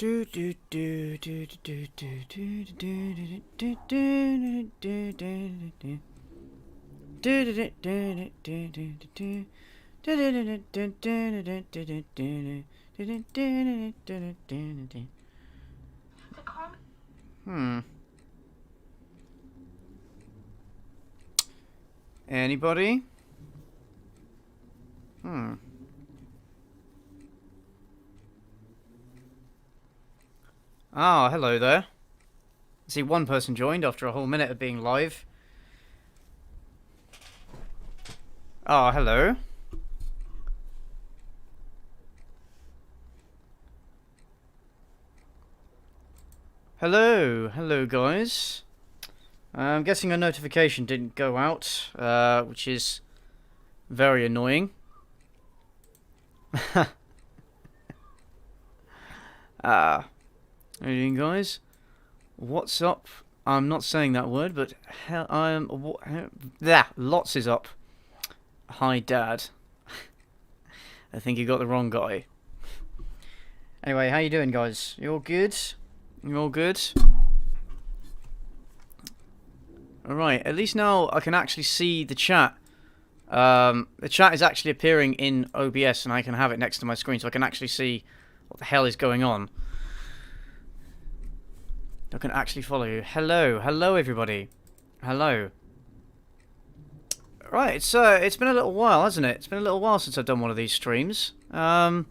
Do do do do do do do do do do. Anybody? Ah, hello there. I see one person joined after a whole minute of being live. Ah, hello. Hello guys. I'm guessing a notification didn't go out, which is very annoying. How you doing, guys? What's up? I'm not saying that word, but lots is up. Hi, Dad. I think you got the wrong guy. Anyway, how you doing, guys? You all good? You all good? Alright, at least now I can actually see the chat. The chat is actually appearing in OBS, and I can have it next to my screen, so I can actually see what the hell is going on. I can actually follow you. Hello everybody. Hello. Right, it's been a little while, hasn't it? It's been a little while since I've done one of these streams. I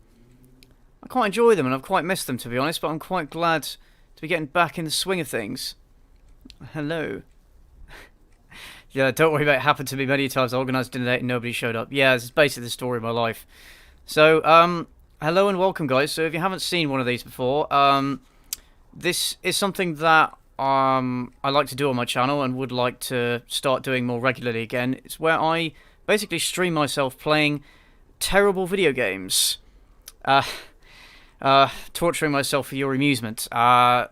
quite enjoy them, and I've quite missed them, to be honest, but I'm quite glad to be getting back in the swing of things. Hello. Yeah, don't worry about it. It happened to me many times. I organised dinner date and nobody showed up. Yeah, this is basically the story of my life. So, hello and welcome, guys. So if you haven't seen one of these before, this is something that I like to do on my channel and would like to start doing more regularly again. It's where I basically stream myself playing terrible video games. Torturing myself for your amusement. I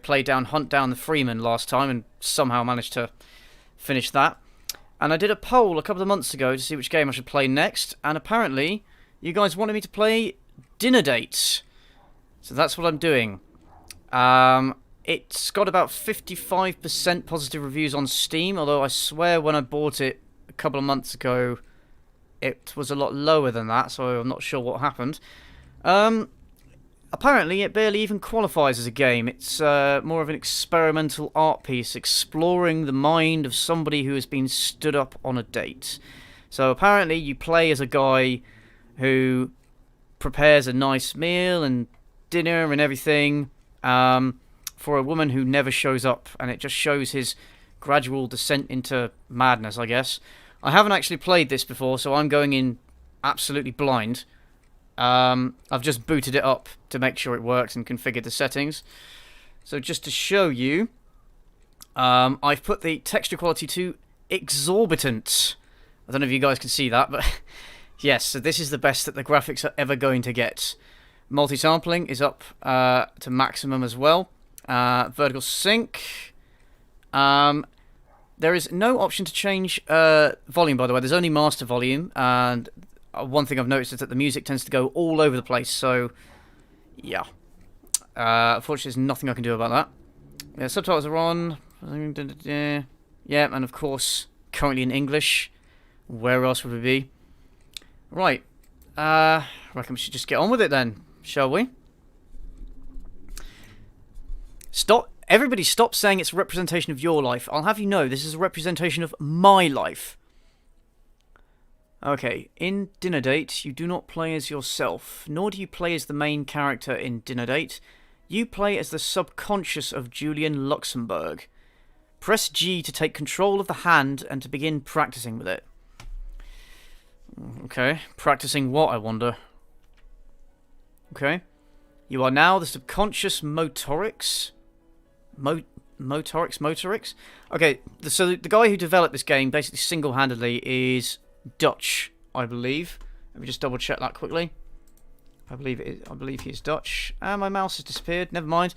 played Hunt Down the Freeman last time and somehow managed to finish that. And I did a poll a couple of months ago to see which game I should play next, and apparently you guys wanted me to play Dinner Date. So that's what I'm doing. It's got about 55% positive reviews on Steam, although I swear when I bought it a couple of months ago it was a lot lower than that, so I'm not sure what happened. Apparently it barely even qualifies as a game. It's more of an experimental art piece exploring the mind of somebody who has been stood up on a date. So apparently you play as a guy who prepares a nice meal and dinner and everything for a woman who never shows up, and it just shows his gradual descent into madness, I guess. I haven't actually played this before, so I'm going in absolutely blind. I've just booted it up to make sure it works and configured the settings. So just to show you, I've put the texture quality to exorbitant. I don't know if you guys can see that, but yes, so this is the best that the graphics are ever going to get. Multi-sampling is up to maximum as well. Vertical sync. There is no option to change volume, by the way. There's only master volume, and one thing I've noticed is that the music tends to go all over the place, so yeah. Unfortunately, there's nothing I can do about that. Yeah, subtitles are on. Yeah, and of course, currently in English. Where else would we be? Right. I reckon we should just get on with it then, shall we? Everybody stop saying it's a representation of your life. I'll have you know, this is a representation of my life. Okay, in Dinner Date, you do not play as yourself, nor do you play as the main character in Dinner Date. You play as the subconscious of Julian Luxembourg. Press G to take control of the hand and to begin practicing with it. Okay, practicing what, I wonder? Okay. You are now the subconscious motorics? Motorics? Okay, so the guy who developed this game basically single-handedly is Dutch, I believe. Let me just double check that quickly. I believe he is Dutch. My mouse has disappeared. Never mind.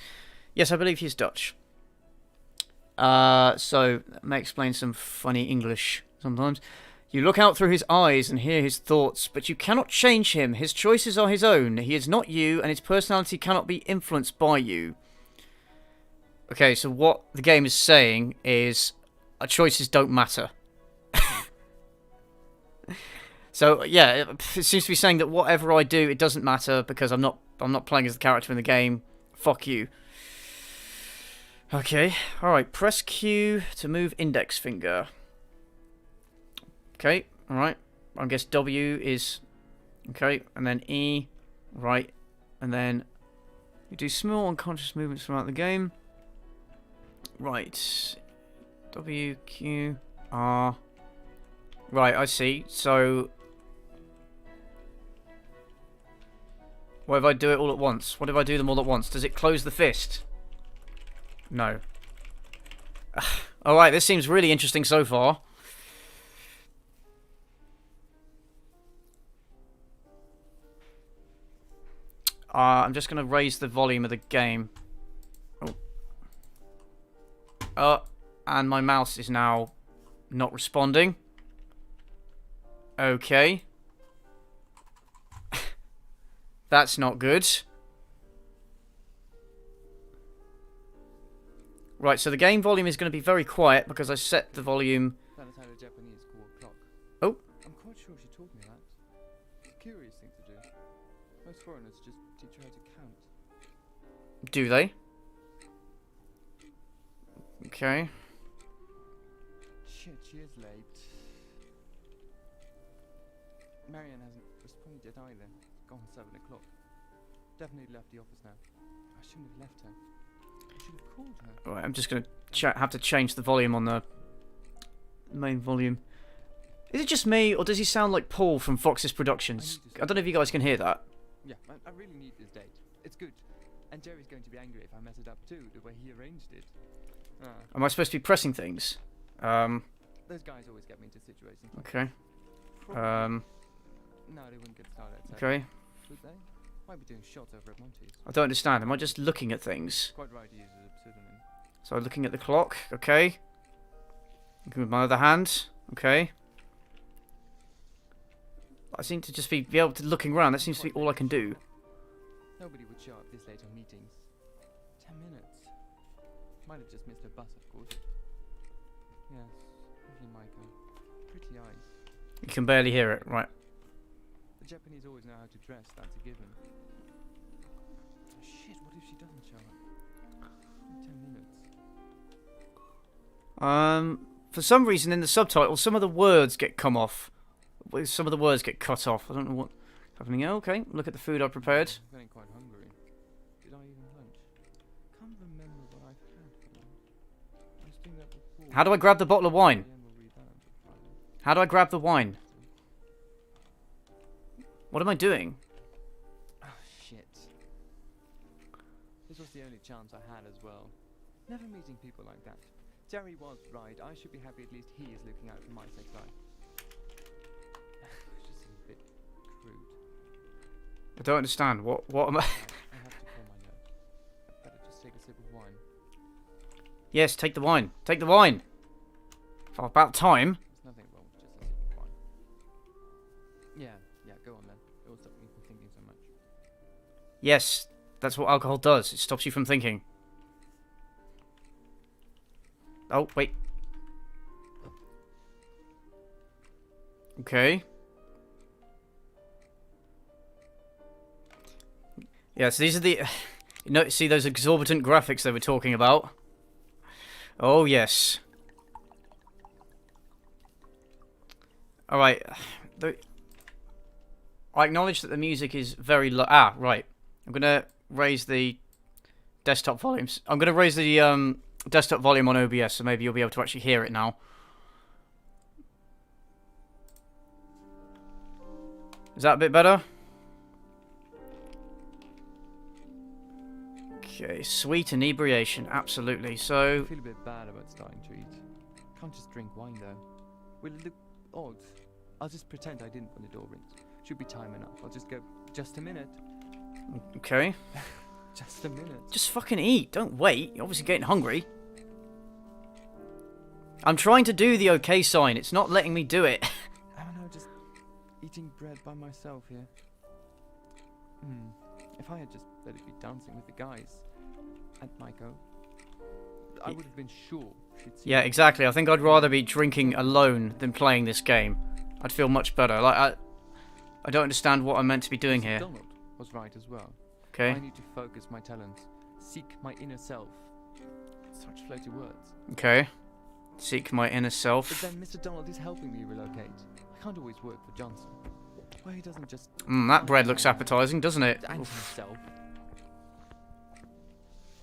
Yes, I believe he is Dutch. So that may explain some funny English sometimes. You look out through his eyes and hear his thoughts, but you cannot change him. His choices are his own. He is not you, and his personality cannot be influenced by you. Okay, so what the game is saying is our choices don't matter. So yeah, it seems to be saying that whatever I do, it doesn't matter because I'm not playing as the character in the game. Fuck you. Okay, all right. Press Q to move index finger. Okay, all right. I guess W is okay, and then E, right, and then you do small unconscious movements throughout the game. Right, W, Q, R. Right, I see. So, what if I do it all at once? What if I do them all at once? Does it close the fist? No. Alright, this seems really interesting so far. I'm just going to raise the volume of the game. Oh. And my mouse is now not responding. Okay. That's not good. Right, so the game volume is going to be very quiet because I set the volume. That is how the Japanese call a clock. Oh. I'm quite sure she taught me that. It's a curious thing to do. Most foreigners just teach you how to count. Do they? Okay. Shit, she is late. Marianne hasn't responded yet either. It's gone 7 o'clock. Definitely left the office now. I shouldn't have left her. I should have called her. Right, I'm just going to have to change the volume on the main volume. Is it just me, or does he sound like Paul from Voxis Productions? I don't know if you guys can hear that. Yeah, I really need this date. It's good. And Jerry's going to be angry if I mess it up too, the way he arranged it. Am I supposed to be pressing things? Those guys always get me into situations like Okay. No, they wouldn't get started at 7. Okay. Would they? Might be doing shots over at Monty's. I don't understand. Am I just looking at things? Quite right, he uses a pseudonym. So looking at the clock. Okay. Looking with my other hand. Okay. I seem to just be able to looking around. That seems to be all I can do. Nobody would show up this late on meetings. 10 minutes. Might have just missed a bus, of course. Yes, lovely Michael. Pretty eyes. You can barely hear it, right? The Japanese always know how to dress, that's a given. Shit, what if she doesn't show up? 10 minutes. For some reason in the subtitles, some of the words get come off. Some of the words get cut off. I don't know what's happening. Oh, okay, look at the food I prepared. I'm feeling quite hungry. Did I eat lunch? Can't remember what I've had for lunch. I was doing that before. How do I grab the bottle of wine? How do I grab the wine? What am I doing? Oh, shit. This was the only chance I had as well. Never meeting people like that. Jerry was right. I should be happy at least he is looking out for my sex life. It's just a bit crude. I don't understand. What am I... I have to call my nurse. I'd better just take a sip of wine. Yes, take the wine. Take the wine. For about time. There's nothing wrong with just a sip of wine. Yeah, go on then. It will stop me from thinking so much. Yes, that's what alcohol does. It stops you from thinking. Oh, wait. Okay. Yeah, so these are the... You know, see those exorbitant graphics they were talking about? Oh, yes. Alright. I acknowledge that the music is very low. Ah, right. I'm going to raise the desktop volumes. I'm going to raise the desktop volume on OBS, so maybe you'll be able to actually hear it now. Is that a bit better? Okay, sweet inebriation, absolutely. So I feel a bit bad about starting to eat. Can't just drink wine though. Will it look odd? I'll just pretend I didn't when the door rings. Should be time enough. I'll just go, just a minute. Okay. Just a minute. Just fucking eat, don't wait. You're obviously getting hungry. I'm trying to do the okay sign, it's not letting me do it. eating bread by myself here. If I had just let it be dancing with the guys and Maiko, I would have been sure she'd see Yeah, me. exactly. I think I'd rather be drinking alone than playing this game. I'd feel much better. Like, I don't understand what I'm meant to be doing Mr. here. Donald was right as well. Okay. I need to focus my talents, seek my inner self. Such floaty words. Okay. Seek my inner But self. then Mr. Donald is helping me relocate. I can't always work for Johnson. Why he doesn't just That bread looks appetizing, doesn't it? and himself.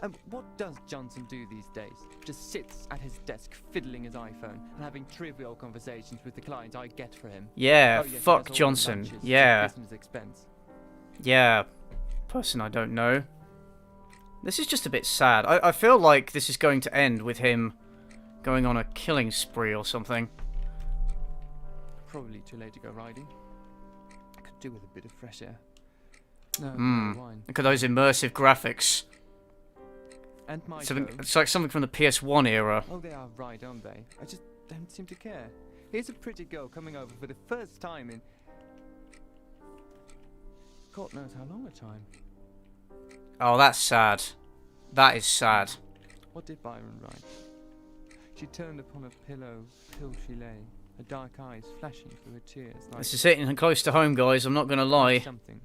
And what does Johnson do these days? Just sits at his desk fiddling his iPhone and having trivial conversations with the clients I get for him. Yeah, Oh, yes, he fuck has all the Johnson. lunches at Yeah. business expense. Yeah. Person I don't know. This is just a bit sad. I feel like this is going to end with him going on a killing spree or something. Probably too late to go riding. I could do with a bit of fresh air. No, wine. Look at those immersive graphics. And my It's like something from the PS1 era. Oh, they are right, aren't they? I just don't seem to care. Here's a pretty girl coming over for the first time in God knows how long a time. Oh, that's sad. That is sad. What did Byron write? She turned upon a pillow till she lay, her dark eyes flashing through her tears like This is hitting close to home, guys. I'm not going to lie. something.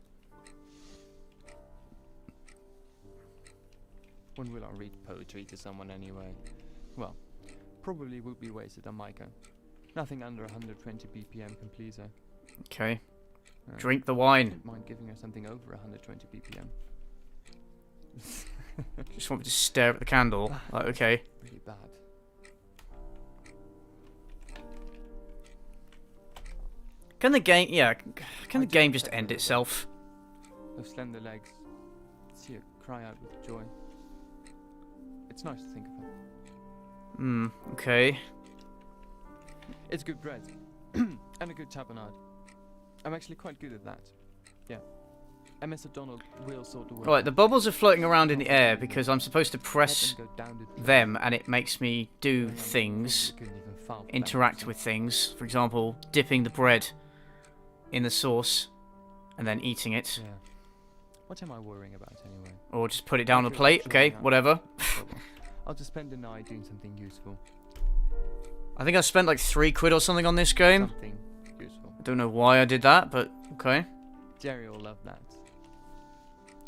When will I read poetry to someone anyway? Well, probably would be wasted on Maiko. Nothing under 120 BPM can please her. Okay. No. Drink the I wine. don't mind giving her something over 120 BPM. Just want me to stare at the candle. Like, okay. Really bad. Can the game... Yeah. Can the game just end itself? Those slender legs. See her cry out with joy. It's nice to think of her. Okay. It's good bread. And a good tapenade. I'm actually quite good at that. Yeah. And Mr. Donald will sort the work. Right, the bubbles are floating around in the air because I'm supposed to press Let them go down the drain. them and it makes me do Going on, things, we couldn't even file for interact bankruptcy. with things. For example, dipping the bread in the sauce and then eating it. Yeah. What am I worrying about anyway? Or just put it down on the Okay, plate. sure, Okay, yeah. whatever. Oh, well. I'll just spend the night doing something useful. I think I spent like £3 or something on this game. Something useful. I don't know why I did that, but okay. Jerry will love that.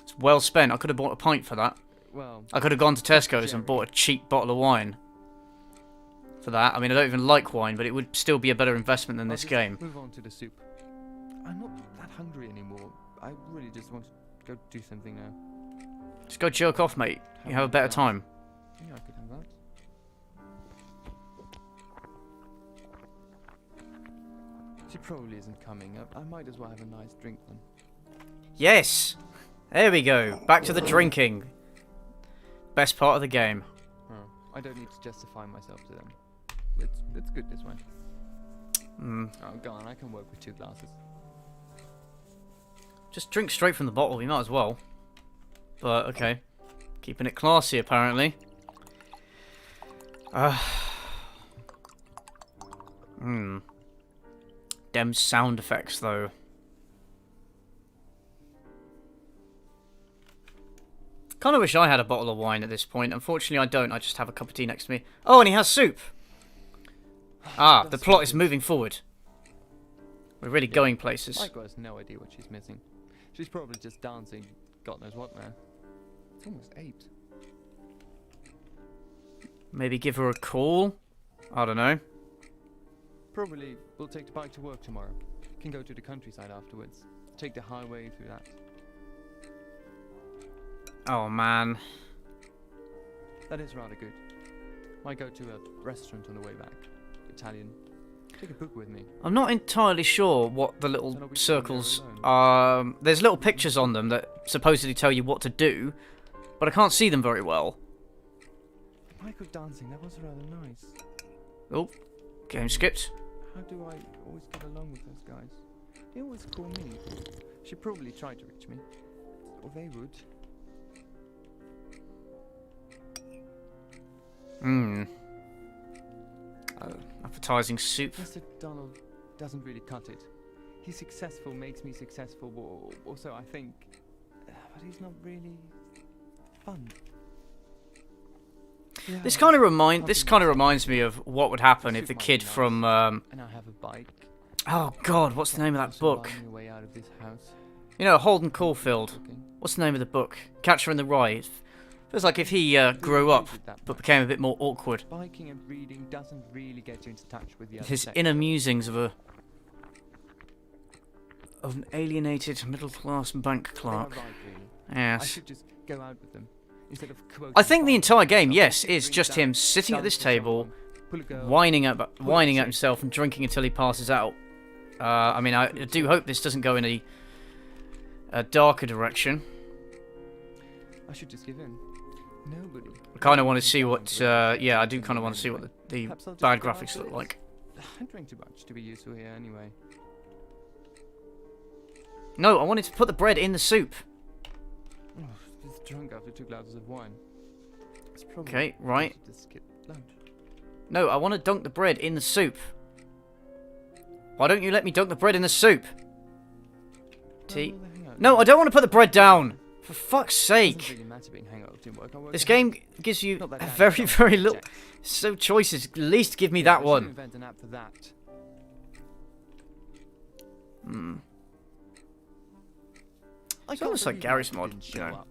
It's well spent. I could have bought a pint for that. Well, I could have gone to Tesco's and Jerry. bought a cheap bottle of wine for that. I mean, I don't even like wine, but it would still be a better investment than I'll this just game. Move on to the soup. I'm not that hungry anymore. I really just want to go do something now. Just go jerk off, mate. You have a better time. Yeah, I could have that. She probably isn't coming. I might as well have a nice drink then. Yes! There we go. Back to the drinking. Best part of the game. Oh, I don't need to justify myself to them. It's good this way. Oh, go on. I can work with 2 glasses. Just drink straight from the bottle. You might as well. But, okay. Keeping it classy, apparently. Dem sound effects, though. Kind of wish I had a bottle of wine at this point. Unfortunately, I don't. I just have a cup of tea next to me. Oh, and he has soup. Ah, the That's plot so is good. moving forward. We're really going places. Maiko has no idea what she's missing. She's probably just dancing God knows what now. It's almost 8. Maybe give her a call? I don't know. Probably we'll take the bike to work tomorrow. Can go to the countryside afterwards. Take the highway through that. Oh, man. That is rather good. Might go to a restaurant on the way back. Italian. Take a book with me. I'm not entirely sure what the So little not we circles alone. are. There's little pictures on them that supposedly tell you what to do, but I can't see them very well. Michael dancing, that was rather nice. Oh, game skipped. How do I always get along with those guys? They always call me. She probably tried to reach me. Or they would. Appetizing soup. Mr. Donald doesn't really cut it. He's successful, makes me successful, or so I think. But he's not really fun. Yeah, This kind of reminds me of what would happen if the kid from and I have a bike. oh god, what's the name of that book? My way out of this house. You know, Holden Caulfield. Looking. What's the name of the book? Catcher in the Rye. It feels like if he grew up but became a bit more awkward. Biking and reading doesn't really get you into touch with the other His sex. inner musings of an alienated middle-class bank They are clerk. right, really. I Yes. should just go out with them instead of quoting. I think the entire game, Bibles, yes, is drink just down, him sitting at dance this with table, someone, pull a girl. whining at himself and drinking until he passes out. I mean, I do hope this doesn't go in a darker direction. I should just give in. Nobody. I kind of want to see what, yeah, I do kind of want to see what the Perhaps I'll just bad go out graphics with look this. like. I drink too much to be useful here anyway. No, I wanted to put the bread in the soup. Oh, just drunk after 2 glasses of wine. It's probably Okay, right. better to skip lunch. No, I want to dunk the bread in the soup. Why don't you let me dunk the bread in the soup? Tea. Well, hang out. No, I don't want to put the bread down. For fuck's Doesn't sake. really matter being hangover teamwork. I work This at game home. gives you Not that a bad, very, but very little... check. So choices. At least give me Yeah, that we should one. invent an app for that. Hmm. I It's can't almost like believe Garry's Maggie Mod, didn't you show know. up.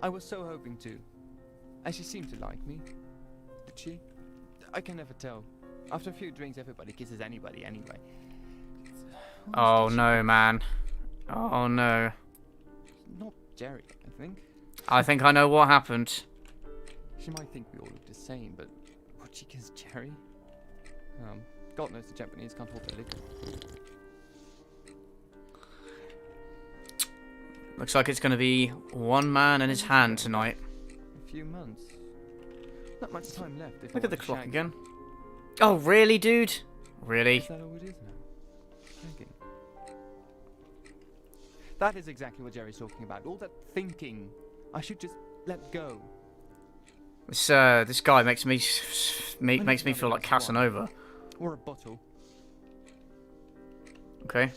I was so hoping to. And she seemed to like me. Did she? I can never tell. After a few drinks, everybody kisses anybody anyway. Oh no, man. Oh no. Not Jerry, I think. I think I know what happened. She might think we all look the same, but would she kiss Jerry? God knows the Japanese can't hold their liquor. Looks like it's going to be one man and his hand tonight. A few months. Not much time left. If I Look at the want to clock shag again. Oh, really, dude? Really? Is that all it is now? Shagging. That is exactly what Jerry's talking about. All that thinking. I should just let go. This guy makes me feel like Casanova. Or a bottle. Okay.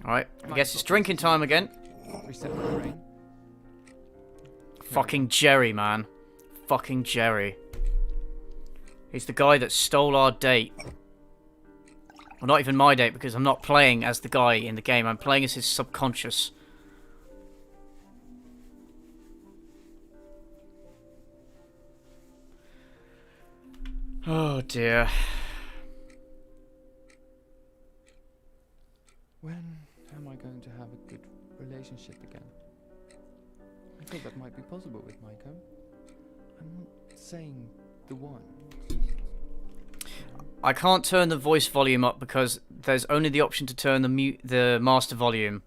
Alright, I guess it's drinking time again. Reset my brain. Fucking Jerry, man. Fucking Jerry. He's the guy that stole our date. Well, not even my date, because I'm not playing as the guy in the game. I'm playing as his subconscious. Oh, dear. When am I going to have a good relationship again? I thought that might be possible with Maiko. I'm not saying the one. I can't turn the voice volume up because there's only the option to turn the master volume.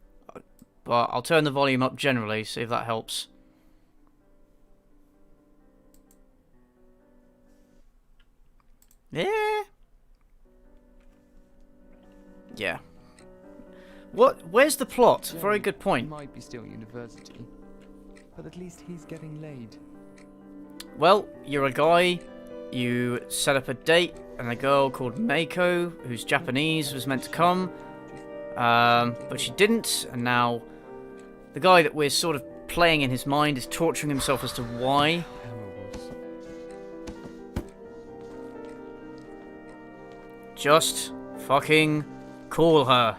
But I'll turn the volume up generally, see if that helps. Yeah. Yeah. Where's the plot? Jerry, Very good He point. might be still university, but at least he's getting laid. Well, you're a guy, you set up a date, and a girl called Meiko, who's Japanese, was meant to come, but she didn't, and now the guy that we're sort of playing in his mind is torturing himself as to why. Just fucking call her.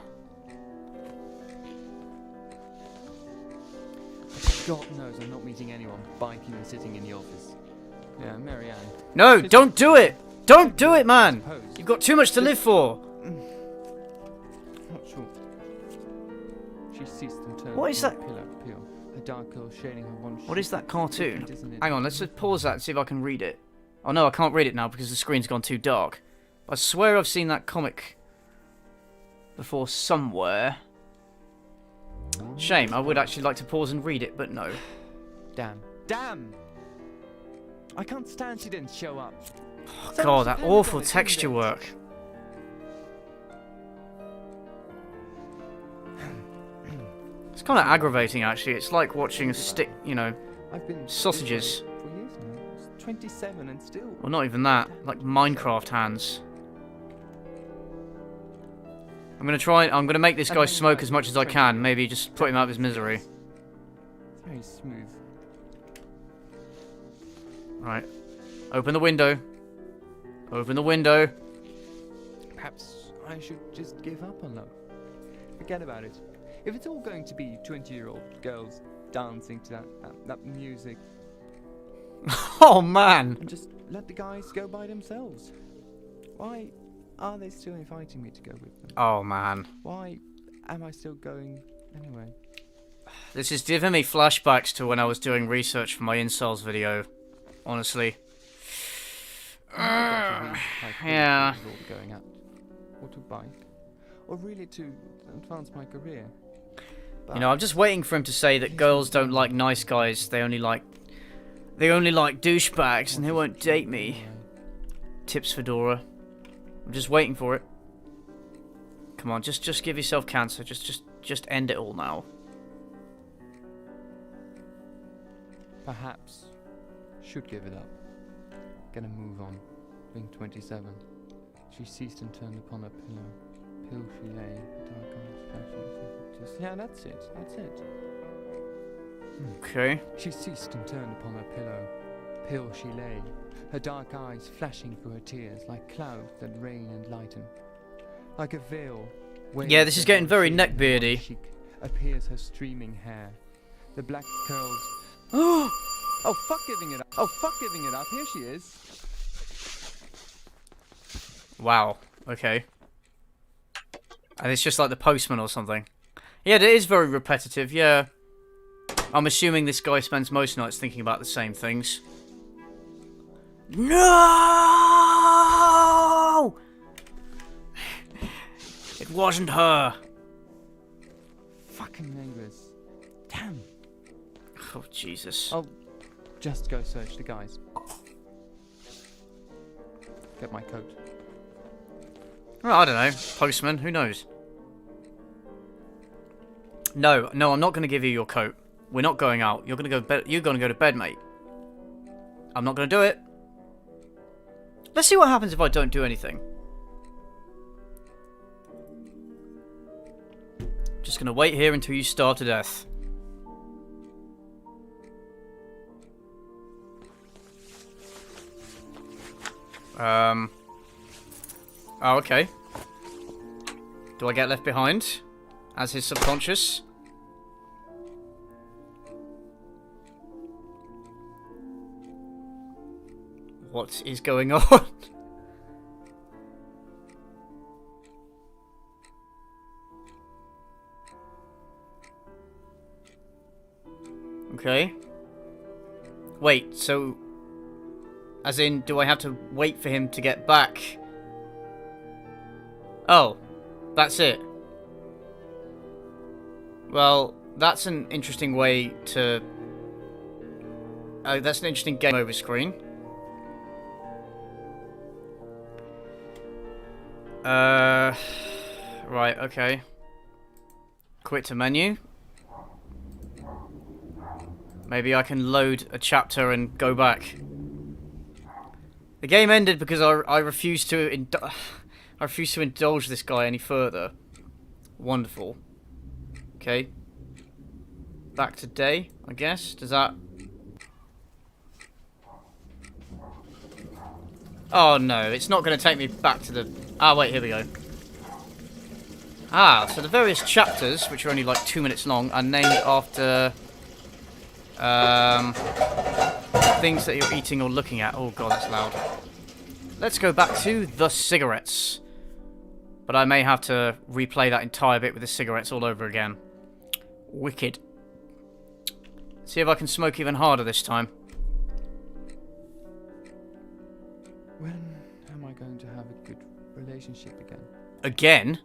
God knows I'm not meeting anyone biking and sitting in the office. Yeah, Marianne. No, don't do it! Don't do it, man! Suppose. You've got too much to live for! Not sure. She ceased and turned What is from that? pillar to peel, her dark curls shading her one What is that cartoon? Different, isn't it? Hang on, let's just pause that and see if I can read it. Oh no, I can't read it now because the screen's gone too dark. I swear I've seen that comic before somewhere. Shame, I would actually like to pause and read it, but no. Damn. Damn! I can't stand she didn't show up. Oh, So God, much that depended awful on it, texture didn't it? work. It's kind of aggravating, actually. It's like watching a stick, you know, I've been sausages. this way for years now. It's 27 and still. Well, not even that. Like Minecraft hands. I'm gonna make this guy smoke as much as I can. Maybe just put him out of his misery. It's very smooth. Right. Open the window. Open the window. Perhaps I should just give up on love. Forget about it. If it's all going to be 20-year-old girls dancing to that music, Oh man. and just let the guys go by themselves. Why are they still inviting me to go with them? Oh man. Why am I still going anyway? This is giving me flashbacks to when I was doing research for my incels video. Honestly. Yeah. Going at, or to bike, or really to advance my career. But You know, I'm just waiting for him to say that girls don't like nice guys. They only like douchebags, and they won't date me. Tips Fedora. I'm just waiting for it. Come on, just give yourself cancer. Just end it all now. Perhaps should give it up. Gonna move on. Being 27. She ceased and turned upon her pillow. Pill she lay, dark eyes flashing. Yeah, that's it. That's it. Okay. She ceased and turned upon her pillow. Pill she lay, her dark eyes flashing through her tears like clouds that rain and lighten. Like a veil. Yeah, this is getting very neckbeardy. Cheek appears her streaming hair. The black curls. Oh, fuck giving it up. Oh, fuck giving it up. Here she is. Wow. Okay. And it's just like the postman or something. Yeah, it is very repetitive. Yeah. I'm assuming this guy spends most nights thinking about the same things. No! It wasn't her. Fucking neighbours. Damn. Oh, Jesus. I'll just go search the guys. Get my coat. Well, I don't know. Postman, who knows? No, I'm not going to give you your coat. We're not going out. You're going to go to bed, mate. I'm not going to do it. Let's see what happens if I don't do anything. Just going to wait here until you starve to death. Oh, okay. Do I get left behind as his subconscious? What is going on? Okay. Wait, so... As in, do I have to wait for him to get back? Oh, that's it. Well, that's an interesting way to... that's an interesting game over screen. Right, okay. Quit to menu. Maybe I can load a chapter and go back. The game ended because I refused to indulge this guy any further. Wonderful. Okay. Back to day, I guess. Does that... Oh no, it's not going to take me back to the... Ah, wait, here we go. Ah, so the various chapters, which are only like 2 minutes long, are named after... things that you're eating or looking at. Oh god, that's loud. Let's go back to the cigarettes. But I may have to replay that entire bit with the cigarettes all over again. Wicked. See if I can smoke even harder this time. When am I going to have a good relationship again? Again?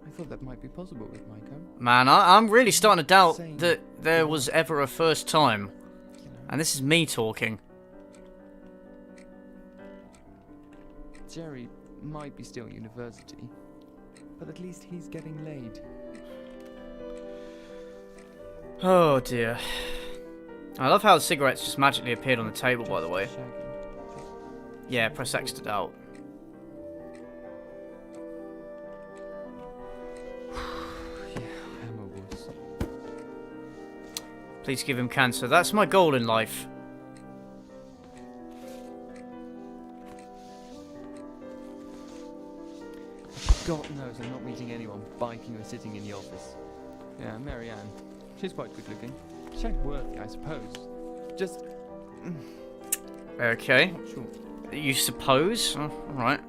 I thought that might be possible with Maiko. Man, I'm really starting to doubt that there was ever a first time. And this is me talking. Jerry might be still at university, but at least he's getting laid. Oh dear. I love how the cigarettes just magically appeared on the table, by the way. Yeah, press X to doubt. Please give him cancer. That's my goal in life. God knows I'm not meeting anyone biking or sitting in the office. Yeah, Mary Ann. She's quite good looking. She ain't worthy, I suppose. Just... Okay. not sure. You suppose? Oh, alright.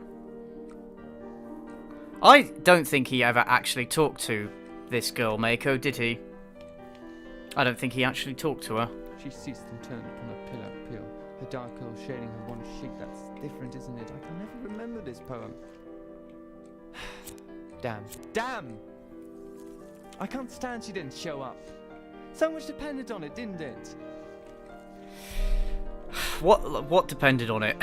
I don't think he ever actually talked to this girl, Mako, did he? I don't think he actually talked to her. She ceased and turned upon her pillow, pale, her dark curls shading her one cheek. That's different, isn't it? I can never remember this poem. Damn. Damn! I can't stand she didn't show up. So much depended on it, didn't it? What depended on it?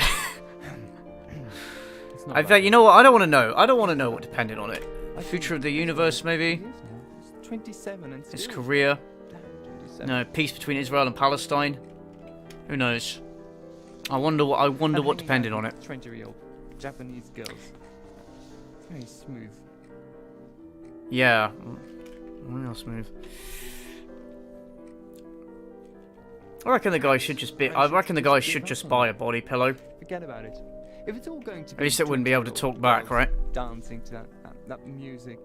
It's not I right. bet, you know what, I don't want to know. I don't want to know what depended on it. I Future think of the universe, maybe? It's 27 and His still... career? Damn, 27. No, peace between Israel and Palestine? Who knows? I wonder what I'm hanging depended out on it. with 20-year-old Japanese girls. It's very smooth. Yeah. Real smooth. I reckon the guy should just be. I reckon the guy should just buy a body pillow. Forget about it. If it's all going to be At least it wouldn't be able to talk back, right? Dancing to that music.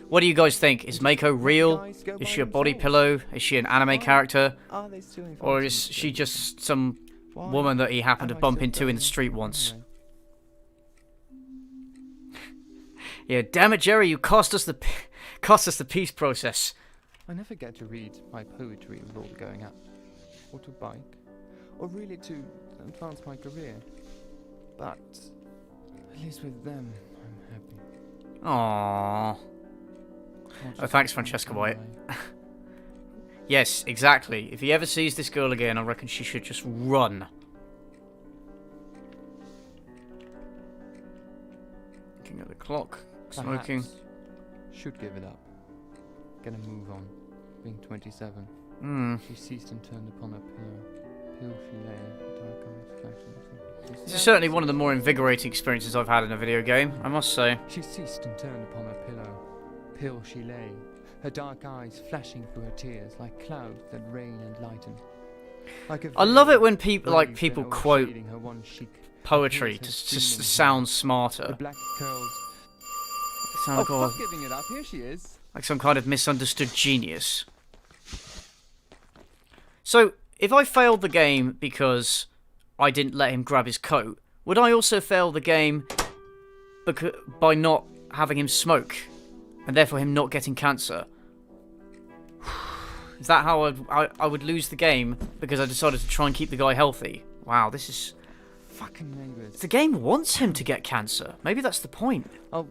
What do you guys think? Is Mako real? Guys go Is by she a body themselves. pillow? Is she an anime character? Are they still Or inviting is each she other? just some Why woman that he happened to am I bump still into in the going street once? anyway? Yeah, damn it, Jerry! You cost us the peace process. I never get to read my poetry with all the going out, or to bike, or really to advance my career. But at least with them, I'm happy. Aww. I'll Oh, just thanks, go Francesca my White. way. Yes, exactly. If he ever sees this girl again, I reckon she should just run. Looking at the clock, smoking. Perhaps should give it up. Get a move on. Being 27. Hmm. She ceased and turned upon her pillow. Pill she lay, dark eyes flashing. This is certainly one of the more invigorating experiences I've had in a video game, I must say. She ceased and turned upon her pillow. Pill she lay, her dark eyes flashing through her tears like clouds that rain and lighten. Like a I love veil it when people wreathed people and quote overshading her one cheek. poetry Her to tears just streaming sound The smarter. black curls. Sound like, fuck giving it up. Here she is. like some kind of misunderstood genius. So, if I failed the game because I didn't let him grab his coat, would I also fail the game by not having him smoke? And therefore him not getting cancer? Is that how I would lose the game because I decided to try and keep the guy healthy? Wow, this is... Fucking neighbours. The game wants him to get cancer. Maybe that's the point. I'll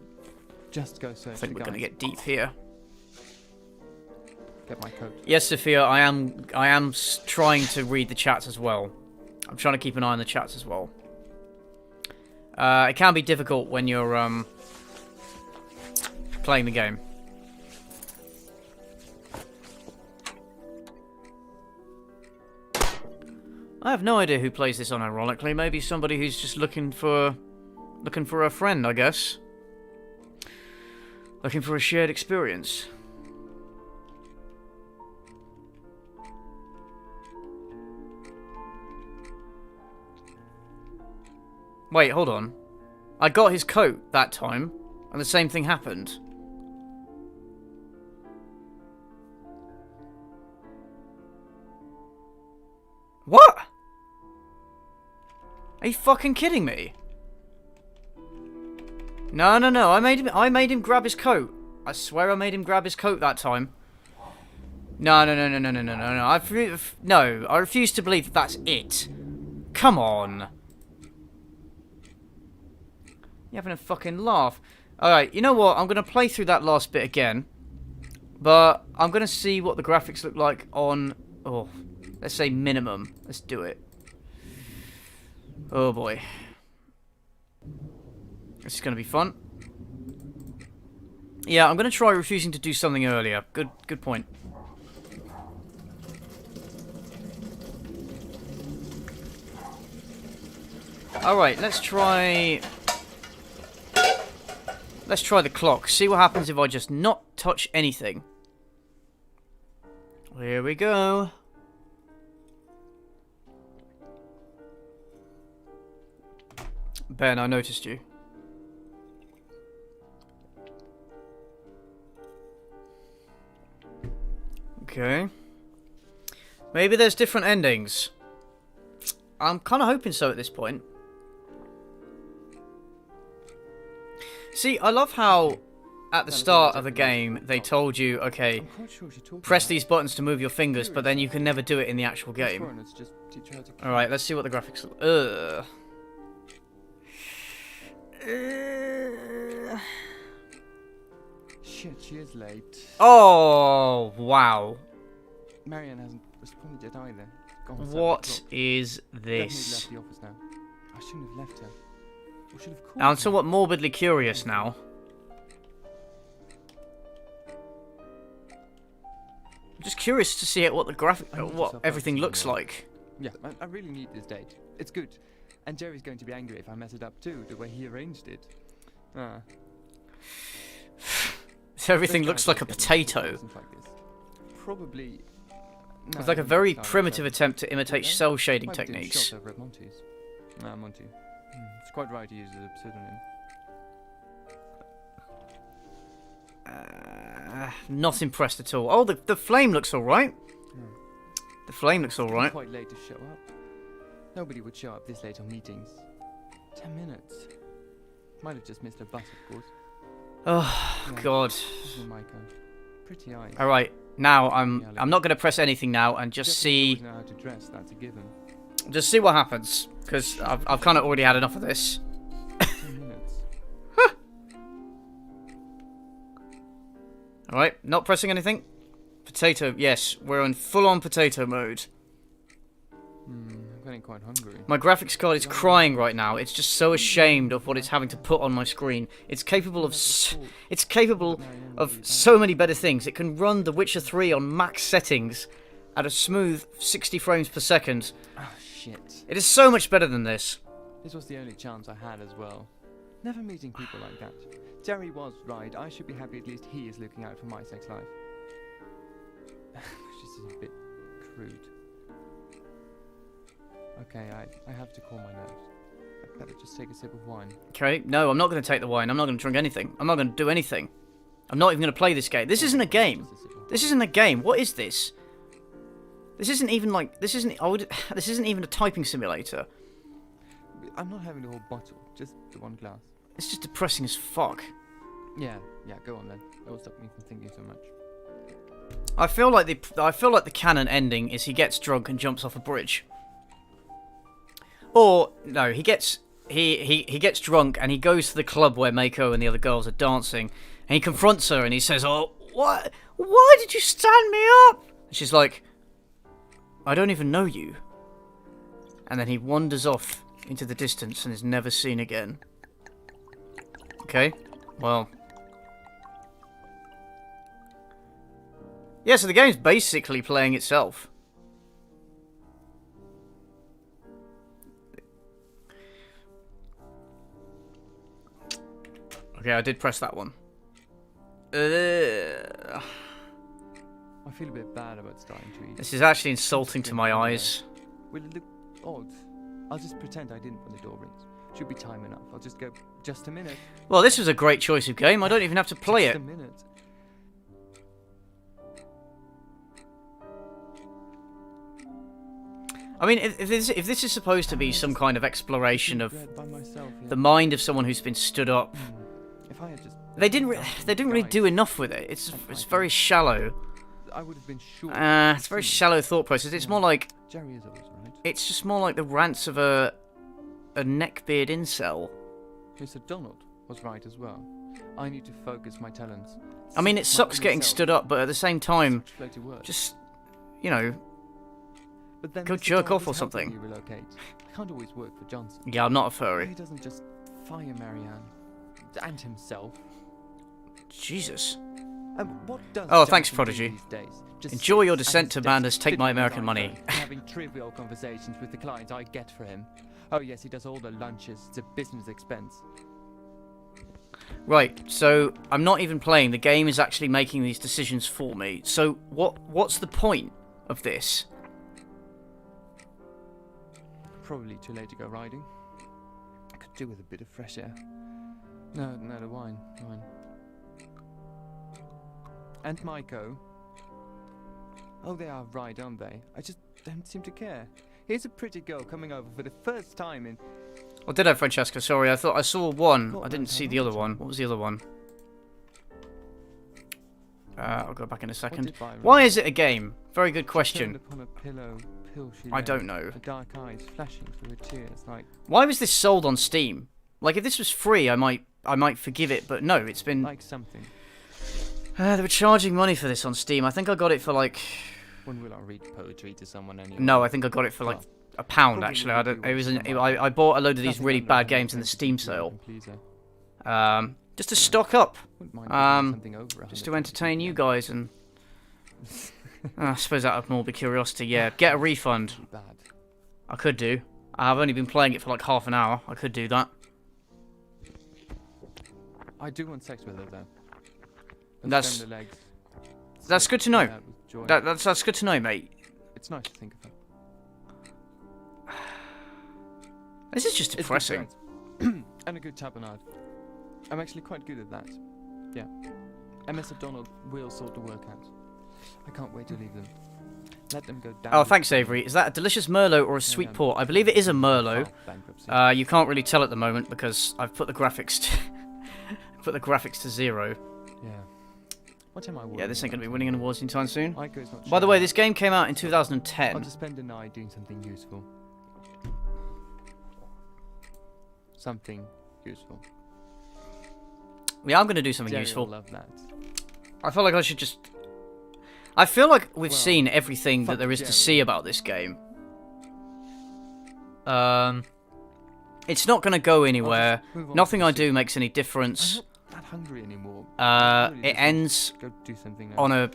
just go search I think the we're going to guys. get deep here. Get my coat. Yes, Sophia, I am trying to read the chats as well. I'm trying to keep an eye on the chats as well. It can be difficult when you're playing the game. I have no idea who plays this unironically. Maybe somebody who's just looking for a friend, I guess. Looking for a shared experience. Wait, hold on. I got his coat that time, and the same thing happened. What? Are you fucking kidding me? No. I made him grab his coat. I swear I made him grab his coat that time. No. I refuse to believe that that's it. Come on. You're having a fucking laugh. Alright, you know what? I'm going to play through that last bit again. But I'm going to see what the graphics look like on... Oh, let's say minimum. Let's do it. Oh boy. This is going to be fun. Yeah, I'm going to try refusing to do something earlier. Good point. Alright, let's try the clock. See what happens if I just not touch anything. Here we go. Ben, I noticed you. Okay. Maybe there's different endings. I'm kind of hoping so at this point. See, I love how at the start of the game they told you, okay, press these buttons to move your fingers, but then you can never do it in the actual game. Alright, let's see what the graphics look. Shit, she is late. Oh, wow. Marianne hasn't responded yet either. What is this? Definitely left the office now. I shouldn't have left her. Or should have called I'm her. somewhat morbidly curious now. I'm just curious to see what the what everything looks like. Yeah, I really need this date. It's good. And Jerry's going to be angry if I mess it up too, the way he arranged it. Everything looks like a potato. Probably. It's like a very primitive attempt to imitate cell shading techniques. Monty. It's quite right to use as a pseudonym. Not impressed at all. Oh, the flame looks alright. The flame looks alright. Quite late to show up. Nobody would show up this late on meetings. 10 minutes. Might have just missed a bus, of course. Oh, Yeah. God. Pretty eyes. Alright, now I'm not going to press anything now and just see... Know how to dress, that's a given. Just see what happens, because I've kind of already had enough of this. 10 minutes. Alright, not pressing anything. Potato, yes, we're in full-on potato mode. I'm getting quite hungry. My graphics card is crying right now. It's just so ashamed of what it's having to put on my screen. It's capable of so many better things. It can run The Witcher 3 on max settings at a smooth 60 frames per second. Oh, shit. It is so much better than this. This was the only chance I had as well. Never meeting people like that. Jerry was right. I should be happy at least he is looking out for my sex life. This is a bit crude. Okay, I have to call my nurse. I'd better just take a sip of wine. Okay, no, I'm not going to take the wine. I'm not going to drink anything. I'm not going to do anything. I'm not even going to play this game. This isn't a game. This isn't a game. What is this? This isn't even like... This isn't even a typing simulator. I'm not having the whole bottle, just the one glass. It's just depressing as fuck. Yeah, go on then. That will stop me from thinking so much. I feel like the canon ending is he gets drunk and jumps off a bridge. Or no, he gets drunk and he goes to the club where Mako and the other girls are dancing, and he confronts her and he says, "Oh, what? Why did you stand me up?" And she's like, "I don't even know you." And then he wanders off into the distance and is never seen again. Okay, well. Yeah, so the game's basically playing itself. Okay, I did press that one. I feel a bit bad about starting to eat. This is actually insulting to my eyes. Will it look odd? I'll just pretend I didn't when the door rings. Should be time enough. I'll just go, just a minute. Well, this was a great choice of game. I don't even have to play Just it. a minute. I mean, if this is supposed to be some kind of exploration of Read by myself, yeah. the mind of someone who's been stood up, If I had just they didn't really do enough with it. It's very shallow. I would have been sure. It's a very shallow thought process. It's more like Jerry is always right. it's just more like the rants of a neckbeard incel. Mr. Donald was right as well. I need to focus my talents. I mean, it sucks getting stood up, but at the same time, Floaty words. just you know, But then go Mr. jerk Donald off or is helping something. me relocate. I can't always work for Johnson. Yeah, I'm not a Why furry. he doesn't just fire Marianne and himself. Jesus. What does Oh, thanks, Johnson do Prodigy. these days? Just Enjoy your sits descent at to his madness, desk, take my fiddling with American money. iPhone, having trivial conversations with the clients I get for him. Oh yes, he does all the lunches. It's a business expense. Right, so I'm not even playing. The game is actually making these decisions for me. So what's the point of this? Probably too late to go riding. I could do with a bit of fresh air. No, the wine. And Maiko. Oh, they are right, aren't they? I just don't seem to care. Here's a pretty girl coming over for the first time in... Oh, did I, Francesca? Sorry, I thought I saw one. God I didn't knows see how the long other it one. took. What was the other one? I'll go back in a second. did Byron- Why is it a game? Very good Turned question. upon a pill she I lay, don't know. her dark eyes flashing through her tears like... Why was this sold on Steam? Like, if this was free, I might forgive it, but no, it's been... like something. They were charging money for this on Steam. I think I got it for like... When will I read poetry to someone anyway? No, I think I got it for like £1, Probably actually. would I be don't... It was worth an, some money. I bought a load of these Nothing really under bad 100 games in the pence Steam to keep me sale. pleaser. Just to stock up. Wouldn't mind giving something over Just to 100 entertain you yeah. guys and... I suppose out of morbid curiosity, yeah. Get a refund. Too bad. I could do. I've only been playing it for like half an hour. I could do that. I do want sex with her though. Let's That's- bend the legs. That's Sit good to know. out with joy. That's good to know, mate. It's nice to think of her. This is just It's good depressing. friends. And a good tapenade. I'm actually quite good at that. Yeah. MS O'Donnell will sort the work out. I can't wait to leave them. Let them go down. Oh, thanks, Avery. Is that a delicious Merlot or a sweet port? I believe it is a Merlot. Bankruptcy. You can't really tell at the moment because I've put the graphics to put the graphics to 0. Yeah. What am I Yeah, this ain't gonna be winning an awards anytime soon. Maiko's not By the sure. way, this game came out in I'll 2010. just spend a night doing something useful. Something useful. Yeah, I'm gonna do something Jerry will useful. love that. I feel like I should just... I feel like we've Well, seen everything that fuck there is to Jerry. see about this game. It's not gonna go anywhere. Move on Nothing to I the do makes any difference. I'm not that hungry anymore. I really It just ends want to go do something on else.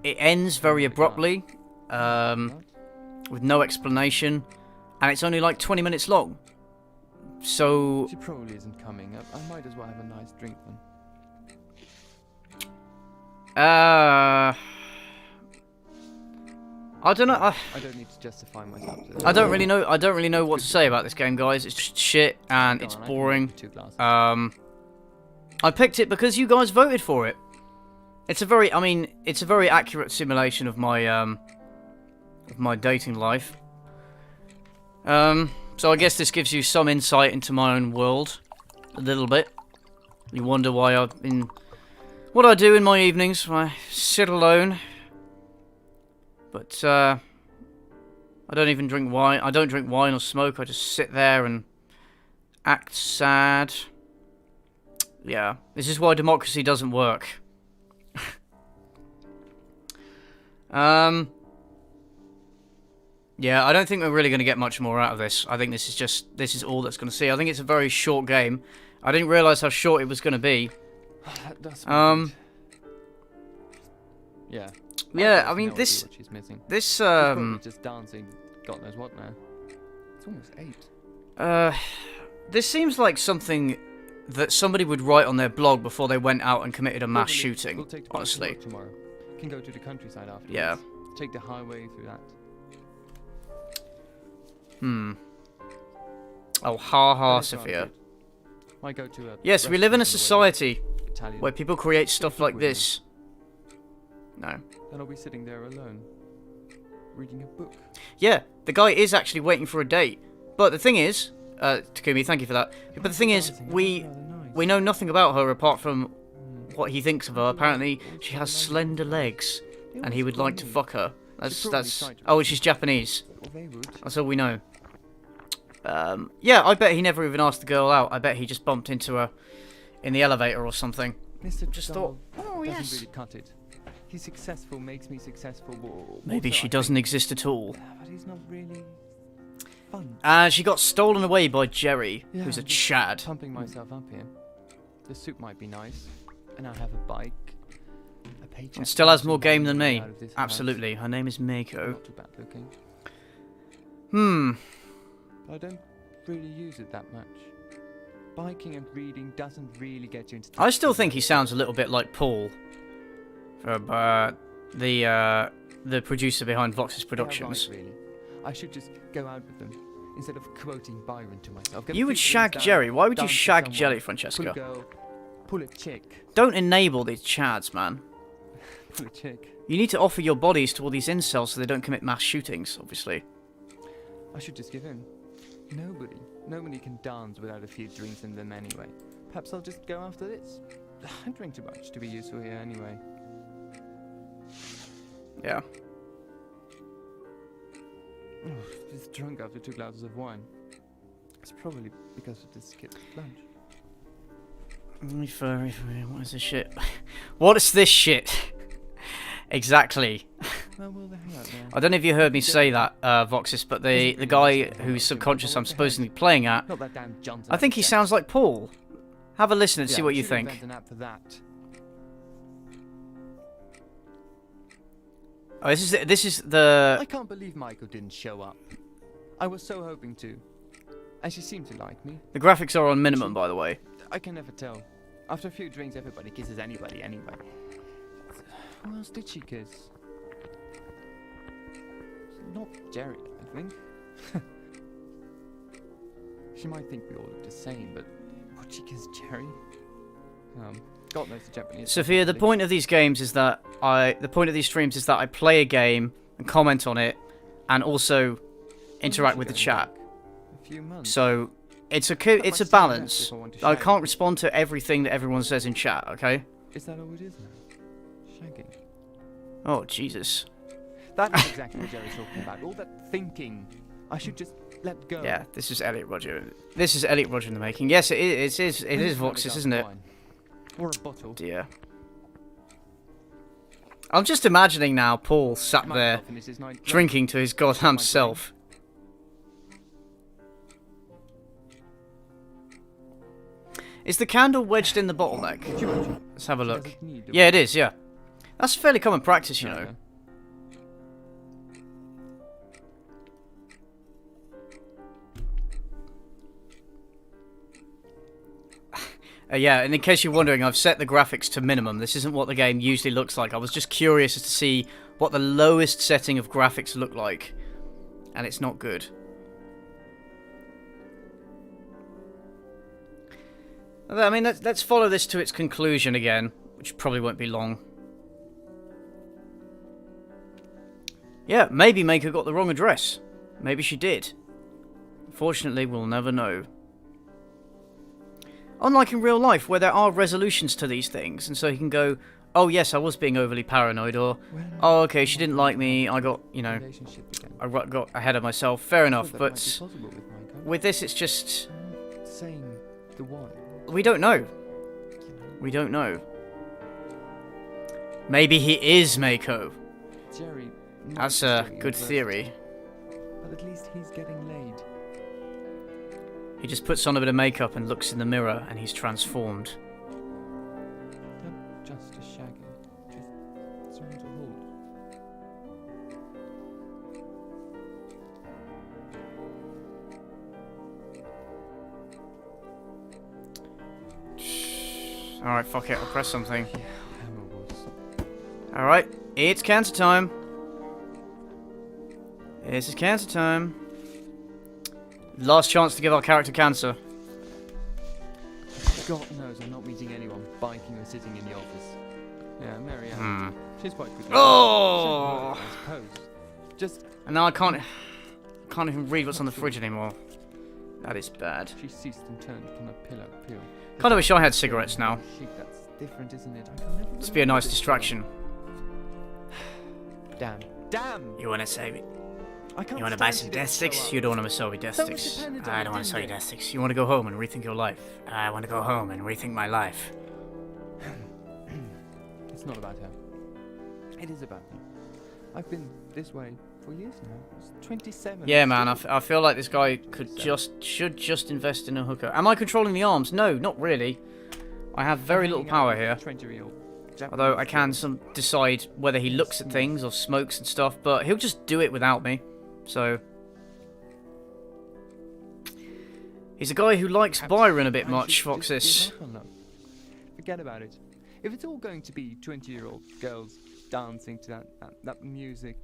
it ends very Oh my God. abruptly, What? with no explanation, and it's only like 20 minutes long. So She probably isn't coming. I might as well have a nice drink then. I don't know. I don't need to justify myself. To I don't really know. I don't really know what to say about this game, guys. It's just shit and Go it's on, I can boring. make 2 glasses. I picked it because you guys voted for it. It's a very, I mean, it's a very accurate simulation of my dating life. So I guess this gives you some insight into my own world, a little bit. You wonder why I've been, what I do in my evenings when I sit alone. But I don't even drink wine. I don't drink wine or smoke. I just sit there and act sad. Yeah, this is why democracy doesn't work. Yeah, I don't think we're really going to get much more out of this. I think this is all that's going to see. I think it's a very short game. I didn't realise how short it was going to be. That does sound good. Yeah. Yeah, I've I mean, no idea this, what she's missing. this, She's probably just dancing, God knows what now. It's almost 8. this seems like something that somebody would write on their blog before they went out and committed a mass Probably shooting, we'll take the bus to honestly. work tomorrow. Can go to the countryside after. Yeah. Take the highway through that. Oh, ha ha, That is rather Sophia. good. Might go to a Yes, we live in a restaurant on the way society back, Italian. where people create stuff like with me. this. No. Then I'll be sitting there alone, reading a book. Yeah, the guy is actually waiting for a date. But the thing is, Takumi, thank you for that. But the thing is, we know nothing about her apart from what he thinks of her. Apparently, she has slender legs, and he would like to fuck her. That's. Oh, she's Japanese. Or they would. That's all we know. Yeah, I bet he never even asked the girl out. I bet he just bumped into her in the elevator or something. Mr. Just Dull thought, oh doesn't yes. really cut it. He's successful, makes me successful. Maybe also, she I doesn't think- exist at all. But he's not really fun. She got stolen away by Jerry, Yeah, who's a I'm just Chad. Pumping myself up here. The suit might be nice, and I have a bike. A paycheck. And still has more game than me. Out of this house. Absolutely. Her name is Mako. Not too bad looking. Hmm. But I don't really use it that much. Biking and reading doesn't really get you into... I still think he sounds a little bit like Paul from the producer behind Voxis Productions. Yeah, right, really. I should just go out with them instead of quoting Byron to myself. Get You a would few shag drinks Jerry. down, Why would you dance with shag someone, Jelly, pull a Francesca? girl, pull a chick. Don't enable these chads, man. Pull a chick. You need to offer your bodies to all these incels so they don't commit mass shootings, obviously. I should just give in. Nobody can dance without a few drinks in them anyway. Perhaps I'll just go after this. I drink too much to be useful here anyway. Yeah. Oh, just drunk after 2 glasses of wine. It's probably because of this skipped lunch. What is this shit? What is this shit? Exactly. Well, we'll hang out now. I don't know if you heard me say that, Voxis, but the guy whose subconscious I'm supposedly playing at, Not that damn Johnson. I think he sounds like Paul. Have a listen and see Yeah, what you should think. invent an app for that. Oh, this is the... I can't believe Michael didn't show up. I was so hoping to. And she seemed to like me. The graphics are on minimum, by the way. I can never tell. After a few drinks, everybody kisses anybody anyway. Who else did she kiss? Not Jerry, I think. She might think we all look the same, but would she kiss Jerry? God knows the Japanese. Sophia, the point of these games is that the point of these streams is that I play a game and comment on it, and also interact with the chat. A few months. So it's a balance. I can't respond to everything that everyone says in chat. Okay? Is that all it is now? Shagging. Oh Jesus. That is exactly what Jerry's talking about. All that thinking. I should just let go. Yeah, this is Elliot Roger. This is Elliot Roger in the making. Yes, it is. It is Voxis, isn't it? Or a bottle. Dear. I'm just imagining now Paul sat there drinking to his goddamn self. Is the candle wedged in the bottleneck? Let's have a look. Yeah, it is, yeah. That's fairly common practice, you know. Yeah, and in case you're wondering, I've set the graphics to minimum. This isn't what the game usually looks like. I was just curious as to see what the lowest setting of graphics look like. And it's not good. I mean, let's follow this to its conclusion again, which probably won't be long. Yeah, maybe Maker got the wrong address. Maybe she did. Unfortunately, we'll never know. Unlike in real life, where there are resolutions to these things, and so he can go, oh yes, I was being overly paranoid, or, oh okay, she didn't like me, I got, you know, I got ahead of myself, fair enough, but with this it's just... Saying the one. We don't know. We don't know. Maybe he is Mako. Jerry, That's a good theory. But at least he's getting laid. He just puts on a bit of makeup and looks in the mirror and he's transformed. Not just a shagging, just someone to hold. Alright, fuck it, I'll press something. Alright, it's cancer time. This is cancer time. Last chance to give our character cancer. God knows I'm not meeting anyone biking or sitting in the office. Yeah, Marianne. She's quite good. Oh! I suppose. Just... And now I can't even read what's on the fridge anymore. That is bad. She ceased and turned upon a pillow. Kind of wish I had cigarettes now. That's different, isn't it? I can never It's be a nice distraction. Damn. Damn! You wanna save it? You You wanna buy some death sticks? You don't wanna sell me death sticks. I don't wanna sell you death sticks. You wanna go home and rethink your life? I wanna go home and rethink my life. It's not about her. It is about me. I've been this way for years now. It's 27. Yeah, man, I feel like this guy should just invest in a hooker. Am I controlling the arms? No, not really. I have very little power here. Although I can decide whether he looks at things or smokes and stuff, but he'll just do it without me. So, He's a guy who likes Perhaps Byron a bit I much, should just give Voxis. up on love. Forget about it. If it's all going to be 20-year-old girls dancing to that music,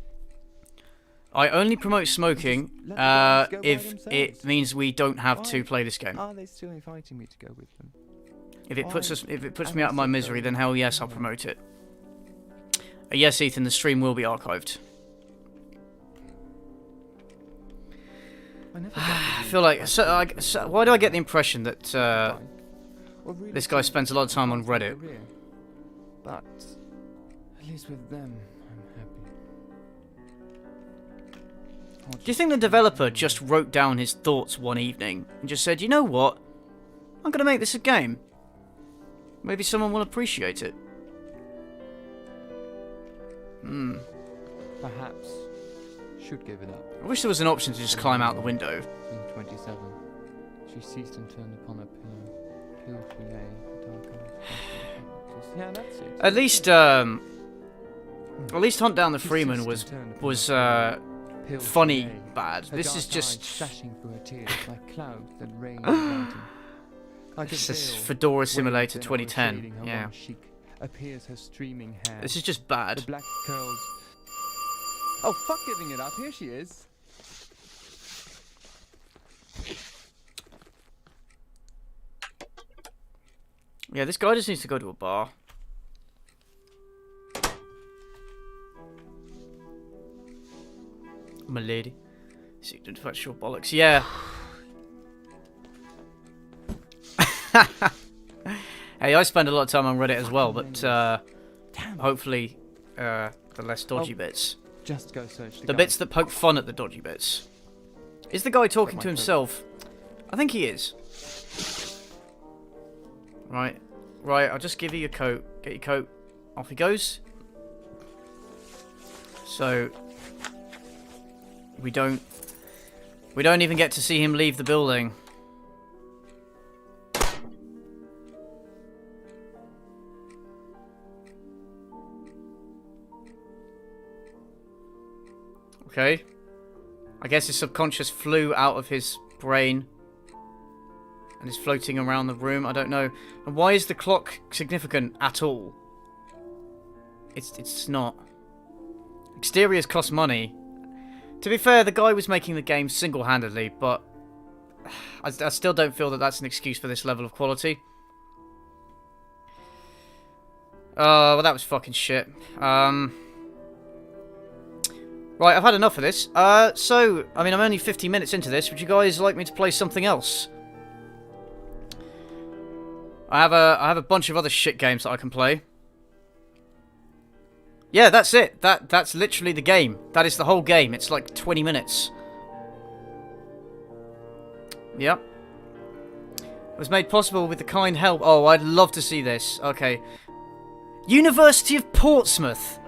I only promote smoking let the guys go by if it themselves. means we don't have to Why play this game. are they still inviting me to go with them? If it puts Why me out of my am I misery, so then hell yes, I'll promote it. Yes, Ethan, the stream will be archived. I never I feel like why do I get the impression that this guy spends a lot of time on Reddit? But at least with them, I'm happy. Do you think the developer just wrote down his thoughts one evening and just said, you know what? I'm going to make this a game. Maybe someone will appreciate it. Perhaps should give it up. I wish there was an option to just climb out the window. In 27, she ceased and turned upon her pillow. Pill she lay, dark eyes. Yeah, that's it. At least Hunt Down the Freeman was funny bad. This is just flashing through her tears like clouds that rain mountain. Like this is Fedora Simulator 2010. Yeah, appears her streaming hair. this is just bad. The black curls. Oh, fuck giving it up. Here she is. Yeah, this guy just needs to go to a bar. My lady. Seek to fetch your bollocks. Yeah. Hey, I spend a lot of time on Reddit as well, but hopefully the less dodgy bits. Just go search The bits that poke fun at the dodgy bits. Is the guy talking to himself? I think he is. Right. Right, I'll just give you your coat. Get your coat. Off he goes. So we don't even get to see him leave the building. Okay. I guess his subconscious flew out of his brain and is floating around the room. I don't know. And why is the clock significant at all? It's not. Exteriors cost money. To be fair, the guy was making the game single-handedly, but I still don't feel that that's an excuse for this level of quality. Well, that was fucking shit. Right, I've had enough of this. So, I mean, I'm only 50 minutes into this. Would you guys like me to play something else? I have a bunch of other shit games that I can play. Yeah, that's it. That's literally the game. That is the whole game. It's like 20 minutes. Yep. It was made possible with the kind help. Oh, I'd love to see this. Okay. University of Portsmouth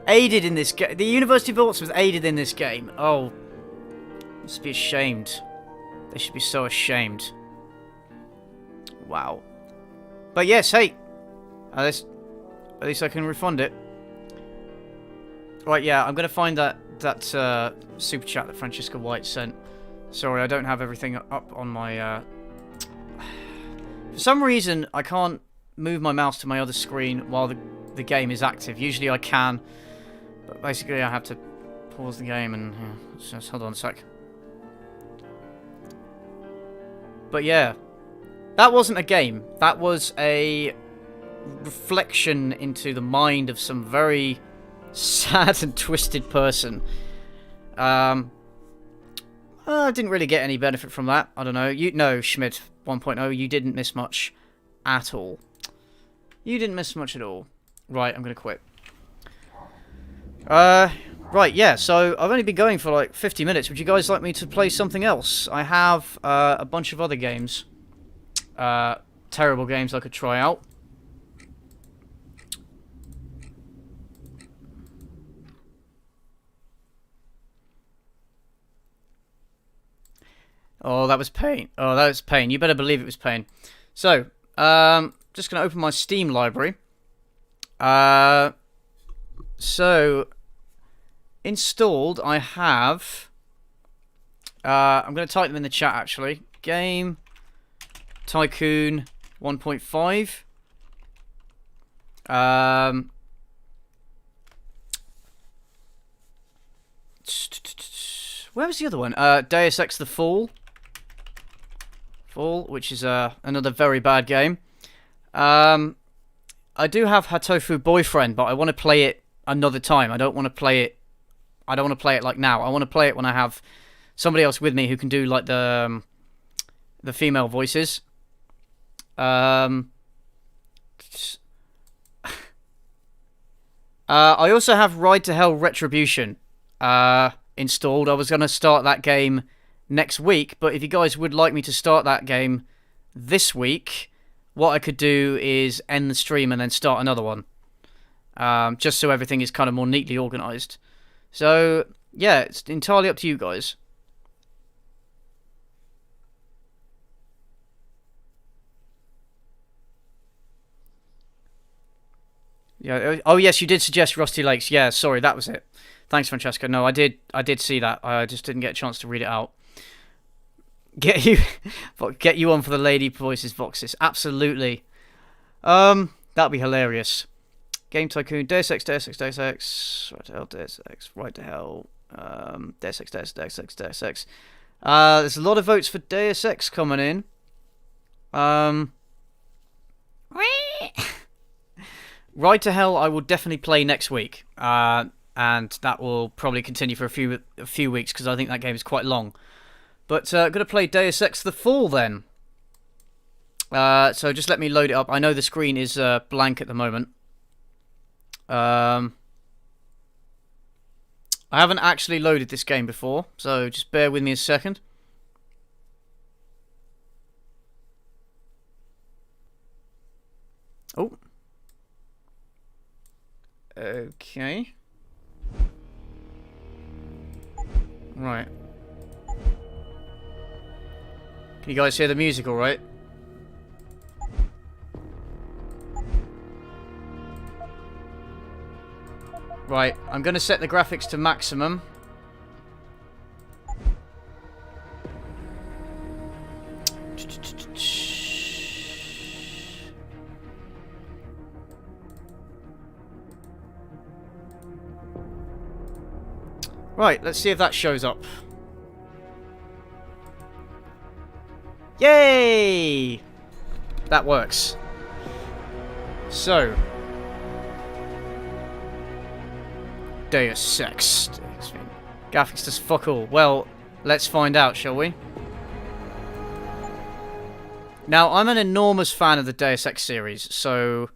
aided in this game. The University of Portsmouth aided in this game. Oh. Must be ashamed. They should be so ashamed. Wow. But yes, hey. At least I can refund it. Right, yeah, I'm going to find that super chat that Francesca White sent. Sorry, I don't have everything up on my... For some reason, I can't move my mouse to my other screen while the game is active. Usually I can, but basically I have to pause the game and... Yeah, just hold on a sec. But yeah, that wasn't a game. That was a reflection into the mind of some very sad and twisted person. I didn't really get any benefit from that. I don't know. No, Schmidt 1.0, you didn't miss much at all. You didn't miss much at all. Right, I'm going to quit. Right, yeah, so I've only been going for like 50 minutes. Would you guys like me to play something else? I have a bunch of other games. Terrible games I could try out. Oh, that was pain. Oh, that was pain. You better believe it was pain. So, just going to open my Steam library. So, installed, I have... I'm going to type them in the chat, actually. game. Tycoon 1.5. Where was the other one? Deus Ex The Fall. Which is another very bad game. I do have Hatofu Boyfriend, but I want to play it another time. I don't want to play it like now. I want to play it when I have somebody else with me who can do like the female voices. I also have Ride to Hell Retribution installed. I was going to start that game next week, but if you guys would like me to start that game this week, what I could do is end the stream and then start another one. Just so everything is kind of more neatly organised. So, yeah, it's entirely up to you guys. Yeah. Oh, yes, you did suggest Rusty Lakes. Yeah, sorry, that was it. Thanks, Francesca. No, I did see that. I just didn't get a chance to read it out. Get you on for the lady voices, Voxis. Absolutely. That'd be hilarious. Game Tycoon, Deus Ex, Right to Hell, Deus Ex, Right to Hell, Deus Ex. There's a lot of votes for Deus Ex coming in. Ride to Hell I will definitely play next week. And that will probably continue for a few weeks because I think that game is quite long. But I'm going to play Deus Ex The Fall then. So just let me load it up. I know the screen is blank at the moment. I haven't actually loaded this game before, so just bear with me a second. Oh. Okay. Right. Can you guys hear the music all right? Right, I'm going to set the graphics to maximum. Right, let's see if that shows up. Yay! That works. So, Deus Ex. Graphics does fuck all. Well, let's find out, shall we? Now, I'm an enormous fan of the Deus Ex series, so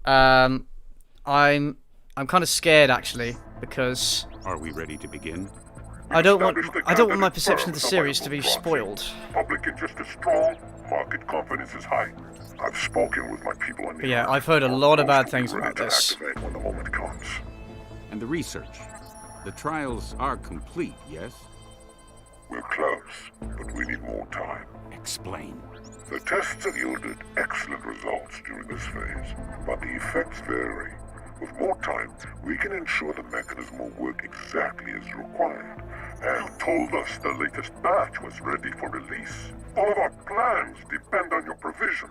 I'm kind of scared actually because are we ready to begin? I don't want my perception of the series to be spoiled. Public interest is strong, market confidence is high. I've spoken with my people in the Yeah, I've heard a lot of bad things about this. When the moment comes. And the research? The trials are complete, yes? We're close, but we need more time. Explain. The tests have yielded excellent results during this phase, but the effects vary. With more time, we can ensure the mechanism will work exactly as required. And you told us the latest batch was ready for release. All of our plans depend on your provision.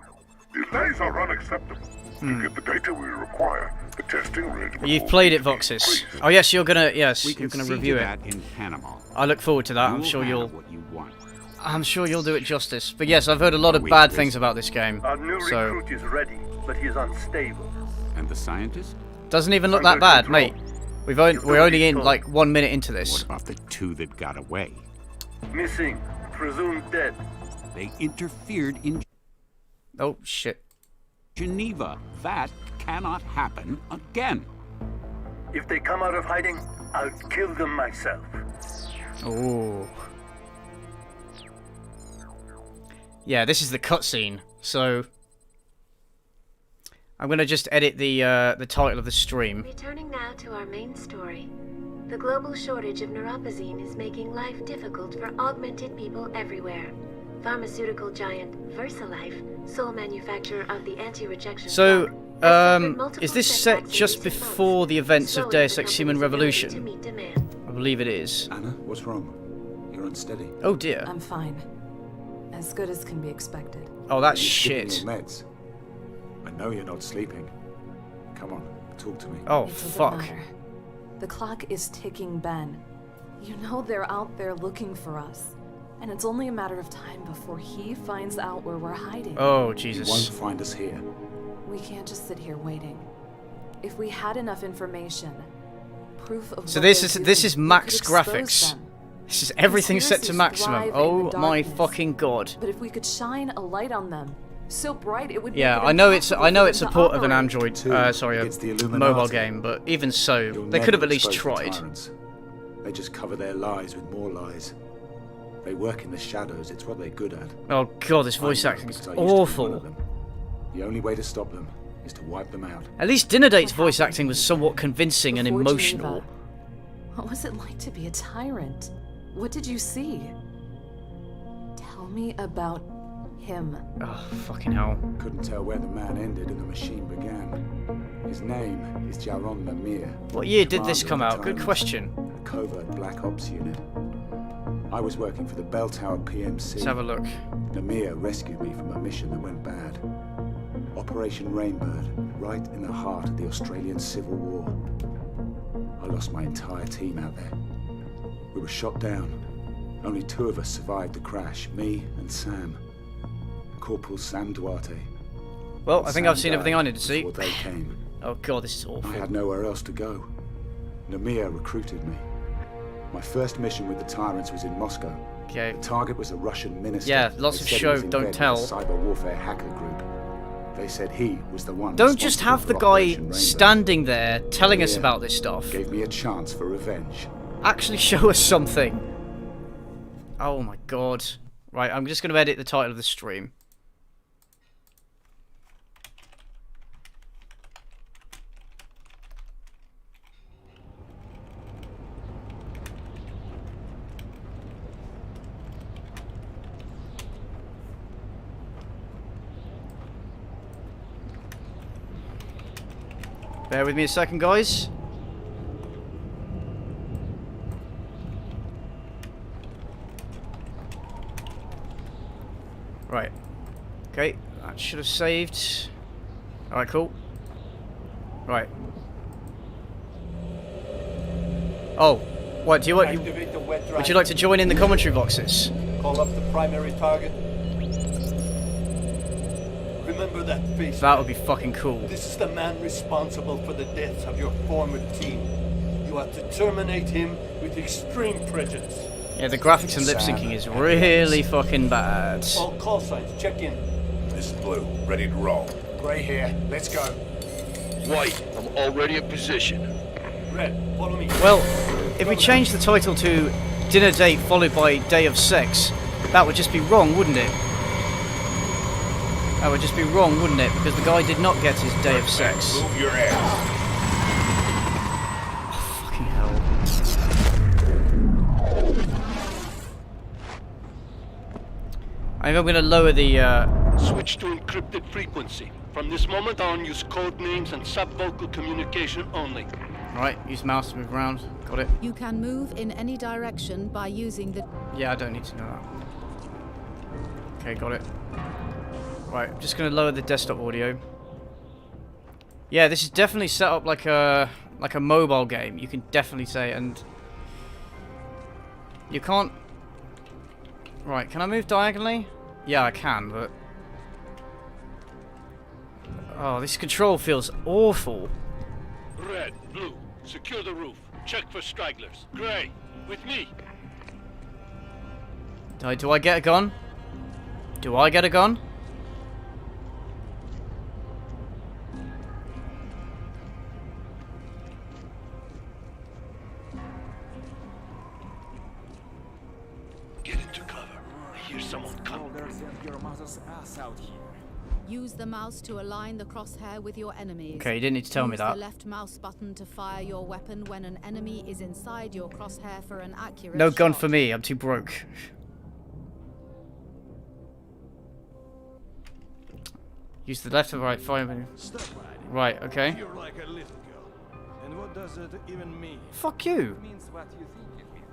Delays are unacceptable. To get the data we require, the testing regimen. You've played it, Voxis. Oh yes, you're gonna review it. That in Panama. I look forward to that. I'm sure have what you want. I'm sure you'll do it justice. But yes, I've heard a lot of bad things about this game. Our new recruit is ready, but he is unstable. And the scientist? Doesn't even look that bad, mate. We're only in like 1 minute into What this. about the two that got away? Missing, presumed dead. They interfered in Oh shit. Geneva. That cannot happen again. If they come out of hiding, I'll kill them myself. Oh. Yeah, this is the cutscene. So I'm gonna just edit the title of the stream. Returning now to our main story. The global shortage of neuropozyne is making life difficult for augmented people everywhere. Pharmaceutical giant VersaLife, sole manufacturer of the anti-rejection So, drug, has suffered multiple is this set setbacks just in recent before months, the events of slowing Deus the Ex Human company's ability Revolution? to meet demand. I believe it is. Anna, what's wrong? You're unsteady. Oh dear. I'm fine. As good as can be expected. Oh, that's You're skipping shit. your meds. I know you're not sleeping. Come on, talk to me. Oh, It doesn't fuck. matter. The clock is ticking, Ben. You know they're out there looking for us. And it's only a matter of time before he finds out where we're hiding. Oh, He won't Jesus. find us here. We can't just sit here waiting. If we had enough information, proof of So what this they're is doing, this is we max could expose graphics. them. This is everything set to Conspiracies maximum. thrive in Oh the my darkness. fucking god. But if we could shine a light on them, so bright it would make Yeah, it I know it's impossible a for them to port of an operate. Android, sorry, It's the a Illuminati. mobile game, but even so, You'll they could have never at least expose the tried. tyrants. They just cover their lies with more lies. They work in the shadows. It's what they're good at. Oh god, this voice I know acting is because I used to be one awful. of them. The only way to stop them is to wipe them out. At least Dinner Date's voice acting was somewhat convincing and Before emotional. Geneva, what was it like to be a tyrant? What did you see? Tell me about him. Oh, fucking hell. Couldn't tell where the man ended and the machine began. His name is Jaron Namir. What year did this commander come of the out? Good Tyrants, question. a covert Black Ops unit. I was working for the Bell Tower PMC. Let's have a look. Namir rescued me from a mission that went bad. Operation Rainbird, right in the heart of the Australian Civil War. I lost my entire team out there. We were shot down. Only 2 of us survived the crash, me and Sam. Corporal Sam Duarte. Well, I think Sam I've seen everything I need to see. before they came. Oh god, this is I awful. had nowhere else to go. Namir recruited me. My first mission with the Tyrants was in Moscow. Okay. The target was a Russian minister. Yeah, lots They of said he show, was in don't bed with tell. a cyber warfare hacker group. They said he was the one. Don't just responsible have the for guy Operation Rainbow. standing there telling us Yeah. about this stuff. Gave me a chance for revenge. Actually show us something. Oh my god. Right, I'm just going to edit the title of the stream. Bear with me a second, guys. Right. Okay, that should have saved. Alright, cool. Right. Oh, what, do you want... Activate the wet Would you like to join in the commentary boxes? Call up the primary target. Remember that face. That would be fucking cool. This is the man responsible for the deaths of your former team. You are to terminate him with extreme prejudice. Yeah, the graphics and lip syncing is really fucking bad. All call signs, check in. This is Blue, ready to roll. Gray here, let's go. White, I'm already in position. Red, follow me. Well, if we change the title to Dinner Date followed by Day of Sex, that would just be wrong, wouldn't it? That would just be wrong, wouldn't it? Because the guy did not get his Day of Sex. Move your ass. Fucking hell. I think I'm going to lower the, Switch to encrypted frequency. From this moment on, use code names and sub-vocal communication only. Right, use mouse to move around. Got it. You can move in any direction by using the... Yeah, I don't need to know that. Okay, got it. Right, I'm just going to lower the desktop audio. Yeah, this is definitely set up like a mobile game. You can definitely say, and you can't. Right, can I move diagonally? Yeah, I can, but oh, this control feels awful. Red, blue, secure the roof. Check for stragglers. Gray, with me. Do I get a gun? Do I get a gun? Get into cover. I hear someone coming. Use the mouse to align the crosshair with your enemies. Okay, you didn't need to tell me Use that. the left mouse button to fire your weapon when an enemy is inside your crosshair for an accurate No gun shot. for me. I'm too broke. Use the left or right fire menu. Right, okay. You're like a little girl. And what does it even mean? Fuck you. It means what you think it means.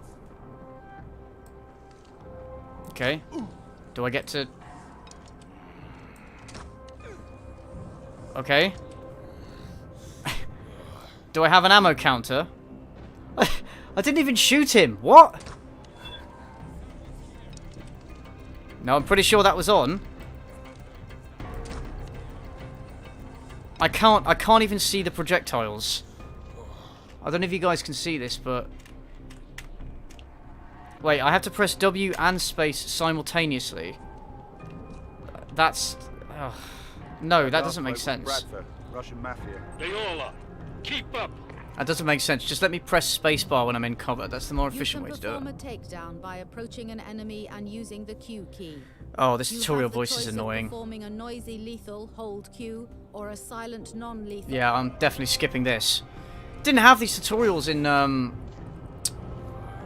Okay. Do I get to... Okay. Do I have an ammo counter? I didn't even shoot him. What? No, I'm pretty sure that was on. I can't even see the projectiles. I don't know if you guys can see this, but... Wait, I have to press W and space simultaneously. That's... No, that doesn't make sense. Bradford, Russian mafia. They all are. Keep up. That doesn't make sense. Just let me press spacebar when I'm in cover. That's the more efficient way to do You can it. perform a takedown by approaching an enemy and using the Q key. Oh, this You tutorial have the voice is choice of annoying. performing a noisy lethal, hold Q, or a silent non-lethal. Yeah, I'm definitely skipping this. Didn't have these tutorials in,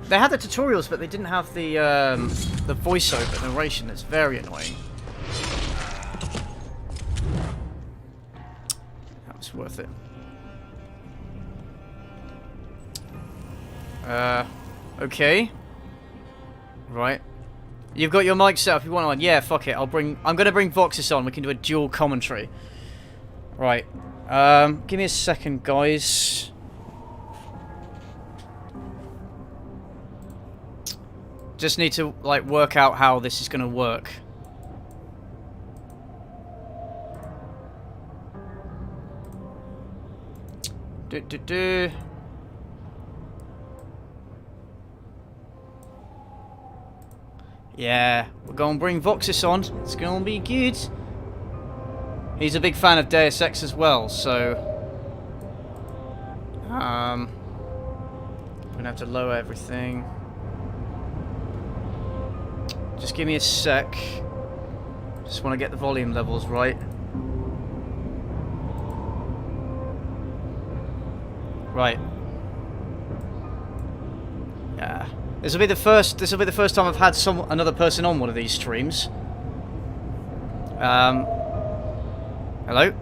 They had the tutorials, but they didn't have the voiceover narration. It's very annoying. That was worth it. Okay. Right. You've got your mic set up if you want one. Yeah, fuck it. I'm gonna bring Voxis on. We can do a dual commentary. Right. Give me a second, guys. Just need to, like, work out how this is gonna work. Yeah, we're gonna bring Voxis on. It's gonna be good. He's a big fan of Deus Ex as well, so... I'm gonna have to lower everything. Just give me a sec. Just want to get the volume levels right. Right. Yeah. This will be the first time I've had another person on one of these streams. Hello?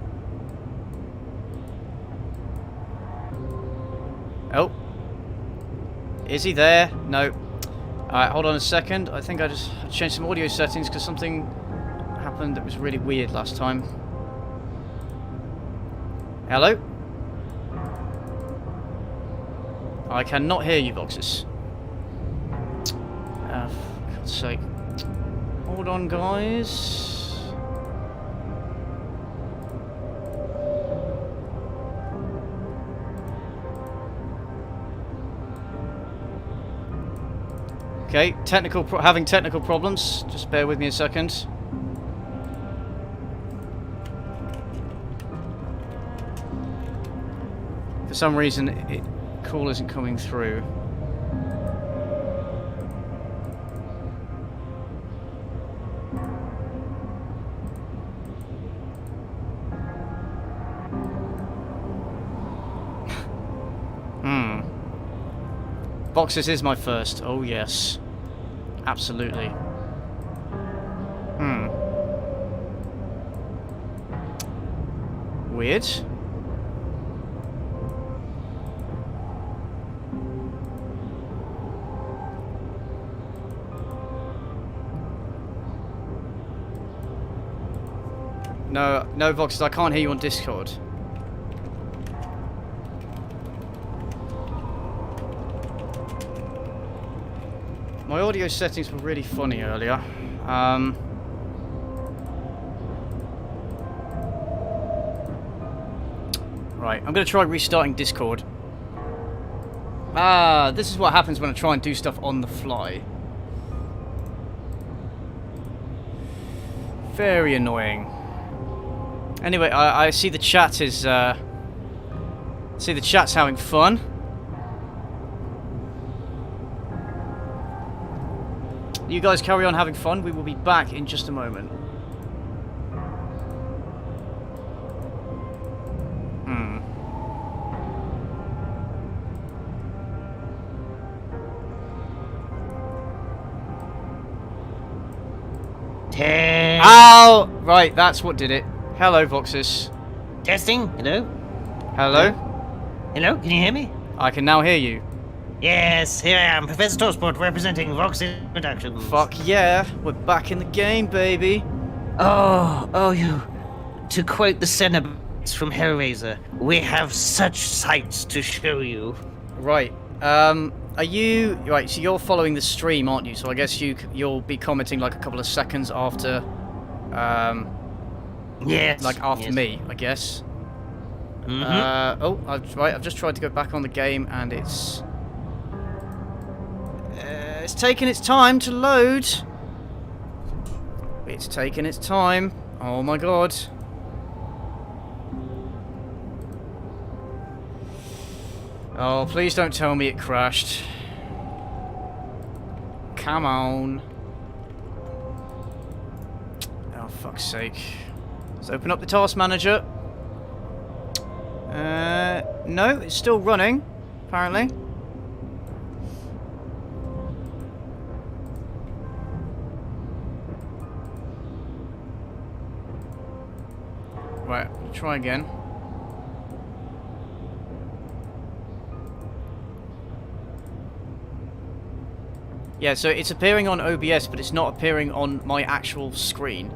Oh. Is he there? No. Alright, hold on a second. I think I just changed some audio settings because something happened that was really weird last time. Hello? I cannot hear you, Voxis. For God's sake. Hold on, guys. Okay, having technical problems. Just bear with me a second. For some reason, call isn't coming through. Voxis is my first. Oh, yes. Absolutely. Weird. No, Voxis, I can't hear you on Discord. My audio settings were really funny earlier. Right, I'm gonna try restarting Discord. This is what happens when I try and do stuff on the fly. Very annoying. Anyway, I see the chat is, see the chat's having fun. You guys carry on having fun. We will be back in just a moment. Ow! Right, that's what did it. Hello, Voxis. Testing. Hello. Hello. Hello. Can you hear me? I can now hear you. Yes, here I am, Professor Tossport, representing Voxis Productions. Fuck yeah, we're back in the game, baby. Oh, you. To quote the Cenobites from Hellraiser, we have such sights to show you. Right. Are you right? So you're following the stream, aren't you? So I guess you'll be commenting like a couple of seconds after. Yes. Like after me, I guess. Mm-hmm. I've just tried to go back on the game and it's taking its time to load. It's taking its time. Oh my god. Oh, please don't tell me it crashed. Come on. Oh, fuck's sake. Let's open up the task manager. No, it's still running, apparently. Right, try again. Yeah, so it's appearing on OBS, but it's not appearing on my actual screen.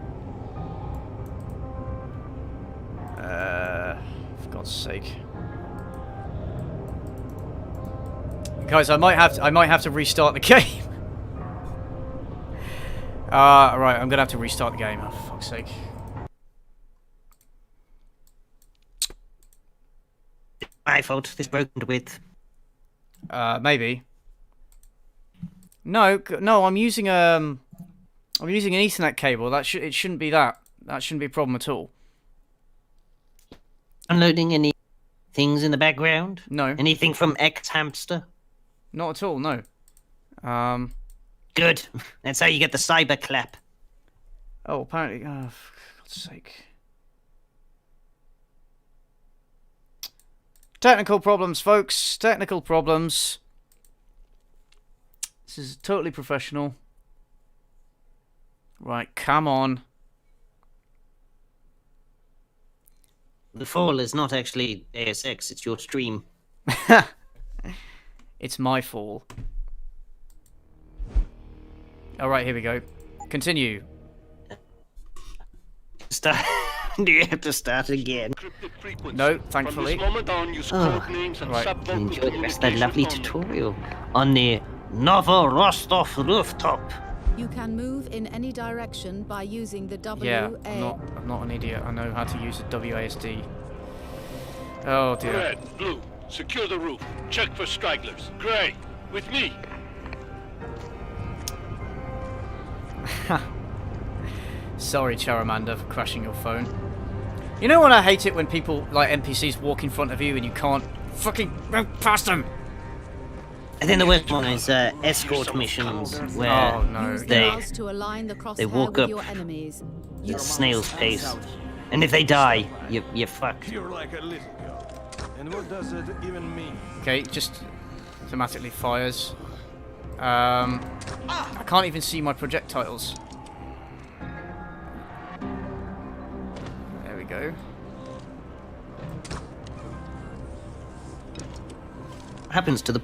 For God's sake. Guys, I might have to restart the game. Right, I'm gonna have to restart the game. Oh, for fuck's sake. My fault. This broken with. Maybe. No, I'm using an Ethernet cable. It shouldn't be that. That shouldn't be a problem at all. Unloading any things in the background? No. Anything from X-Hamster? Not at all, no. Good. That's how you get the cyber clap. Oh, apparently. Oh, for God's sake. Technical problems, folks. Technical problems. This is totally professional. Right, come on. The fall is not actually Deus Ex, it's your stream. It's my fall. Alright, here we go. Continue. Start. Do you have to start again? No, thankfully. Right. Enjoy the rest of that lovely tutorial on the Novorostov rooftop. You can move in any direction by using the WA. Yeah, I'm not an idiot. I know how to use a WASD. Oh dear. Red, blue, secure the roof. Check for stragglers. Gray, with me. Sorry, Charamander, for crashing your phone. You know what I hate it when people, like NPCs, walk in front of you and you can't fucking move past them? And then the worst one is escort missions where they walk up at snail's pace, and if they die, you're fucked. You're like a little girl. And what does it even mean? Okay, just automatically fires. I can't even see my projectiles. There we go. What happens to the?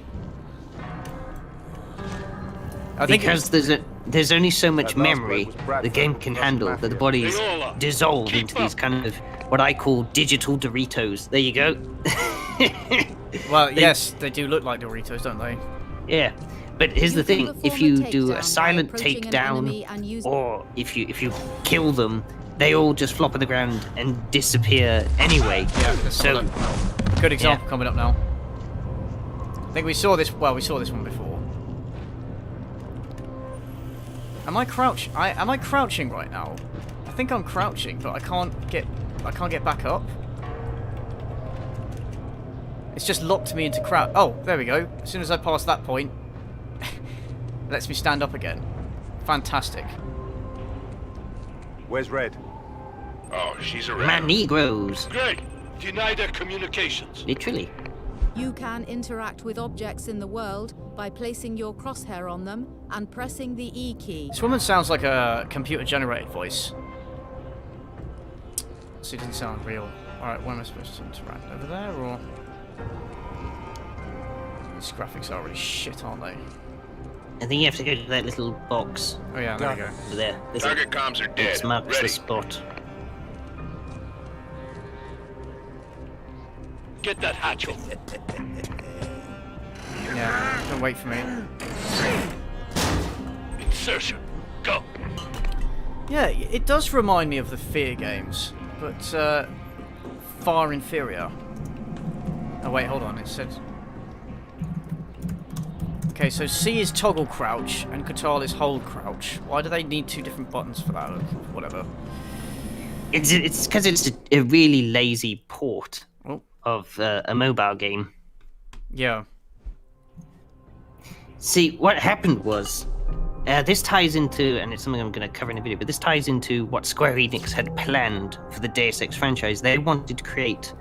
Because there's only so much memory the game can handle that the bodies dissolve into these kind of what I call digital Doritos. There you go. Well, yes, they do look like Doritos, don't they? Yeah, but here's the thing: if you do a silent takedown, or if you kill them, they all just flop on the ground and disappear anyway. Yeah, so good example coming up now. I think we saw this. Well, we saw this one before. Am I crouching right now? I think I'm crouching, but I can't get back up. It's just locked me into crouch. Oh, there we go. As soon as I pass that point, it lets me stand up again. Fantastic. Where's Red? Oh, she's around. Man, Negroes. Great. Deny their communications. Literally. You can interact with objects in the world by placing your crosshair on them and pressing the E key. This woman sounds like a computer-generated voice. So it doesn't sound real. Alright, where am I supposed to interact? Over there, or...? These graphics are really shit, aren't they? I think you have to go to that little box. Oh yeah, there we go. Over there. Target comms are dead. It marks the Ready. spot. Get that hatch open. Yeah, don't wait for me. Insertion. Go. Yeah, it does remind me of the Fear games, but far inferior. Oh wait, hold on, it said... Okay, so C is toggle crouch, and Control is hold crouch. Why do they need two different buttons for that? Whatever. It's because it's a really lazy port of a mobile game. Yeah. See, what happened was... this ties into, and it's something I'm going to cover in a video, but this ties into what Square Enix had planned for the Deus Ex franchise. They wanted to create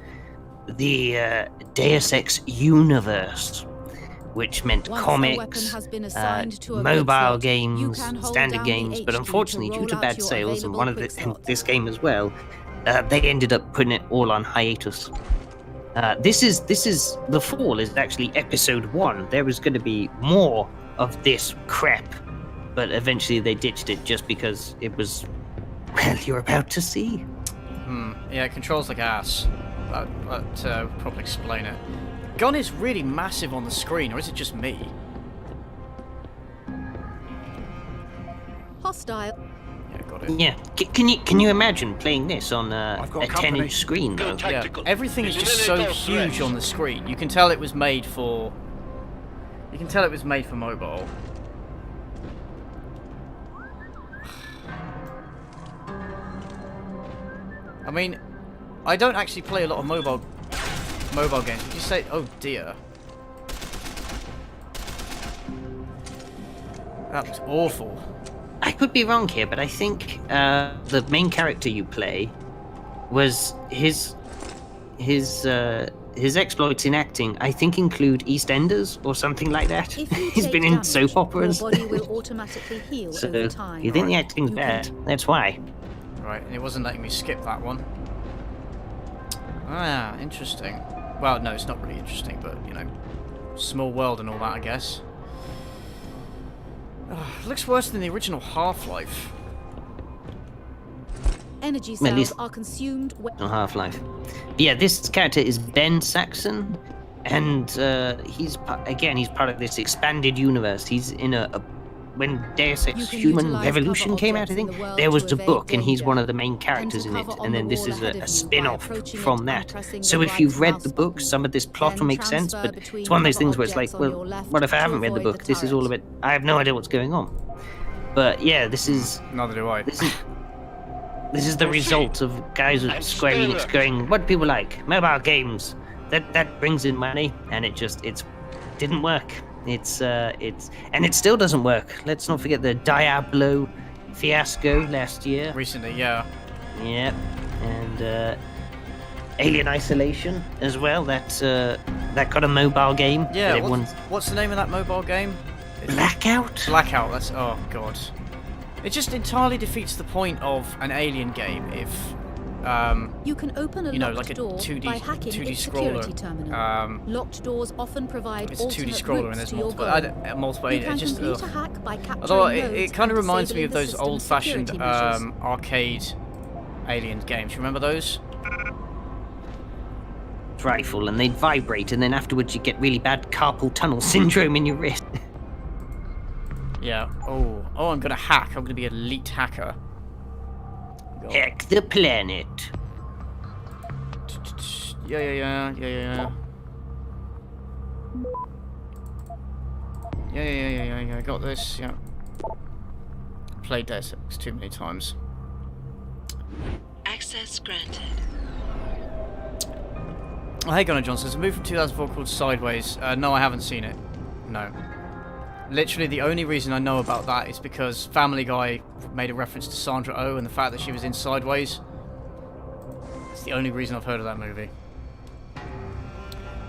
the Deus Ex universe, which meant comics, mobile games, standard games, but unfortunately, due to bad sales, and one of this game as well, they ended up putting it all on hiatus. This is The Fall is actually episode 1. There was going to be more of this crap, but eventually they ditched it just because it was, well, you're about to see. Yeah, it controls like ass. That would probably explain it. Gun is really massive on the screen, or is it just me? Hostile. Yeah, got it. Yeah, can you imagine playing this on a 10-inch screen though? Yeah, everything is just so huge on the screen. You can tell it was made for... You can tell it was made for mobile. I mean, I don't actually play a lot of mobile games. Would you say... Oh dear. That was awful. I could be wrong here, but I think the main character you play was his exploits in acting, I think, include EastEnders or something like that. He's been in soap operas. Your body will automatically heal So over time. you think the acting's bad? That's why. Right, and it wasn't letting me skip that one. Ah, interesting. Well, no, it's not really interesting, but, you know, small world and all that, I guess. Looks worse than the original Half-Life. Energy cells are consumed when... Half-Life. Yeah, this character is Ben Saxon, and he's part of this expanded universe. He's in when Deus Ex Human Revolution came out, I think, there was a book, and he's one of the main characters in it, and then this is a spin-off from that. So if you've read the book, some of this plot will make sense, but it's one of those things where it's like, well, what if I haven't read the book? This is all a bit... I have no idea what's going on. But yeah, this is... Neither do I. This is the result of guys at Square Enix going, what do people like? Mobile games. That brings in money, and it didn't work. And it still doesn't work. Let's not forget the Diablo fiasco last year. Recently, yeah. Yeah, and Alien Isolation as well. That got a mobile game. Yeah. What's the name of that mobile game? Blackout. Blackout. That's oh god. It just entirely defeats the point of an Alien game if you can open a locked door by hacking its security terminal. Locked doors often provide it's a 2D alternate scroller and routes there's to your multiple goal. Alien. You can Just complete a hack by capturing although nodes it kind of and reminds me disabling of the those system's old-fashioned security measures. arcade Alien games. You remember those? Rifle, and they'd vibrate, and then afterwards you get really bad carpal tunnel syndrome in your wrist. Yeah. Oh, I'm gonna hack. I'm gonna be an elite hacker. Hack the planet. Yeah. I got this. Yeah. Played Deus Ex too many times. Access granted. Oh, hey, Gunnar Johnson. There's a movie from 2004 called Sideways. No, I haven't seen it. No. Literally, the only reason I know about that is because Family Guy made a reference to Sandra Oh and the fact that she was in Sideways. It's the only reason I've heard of that movie.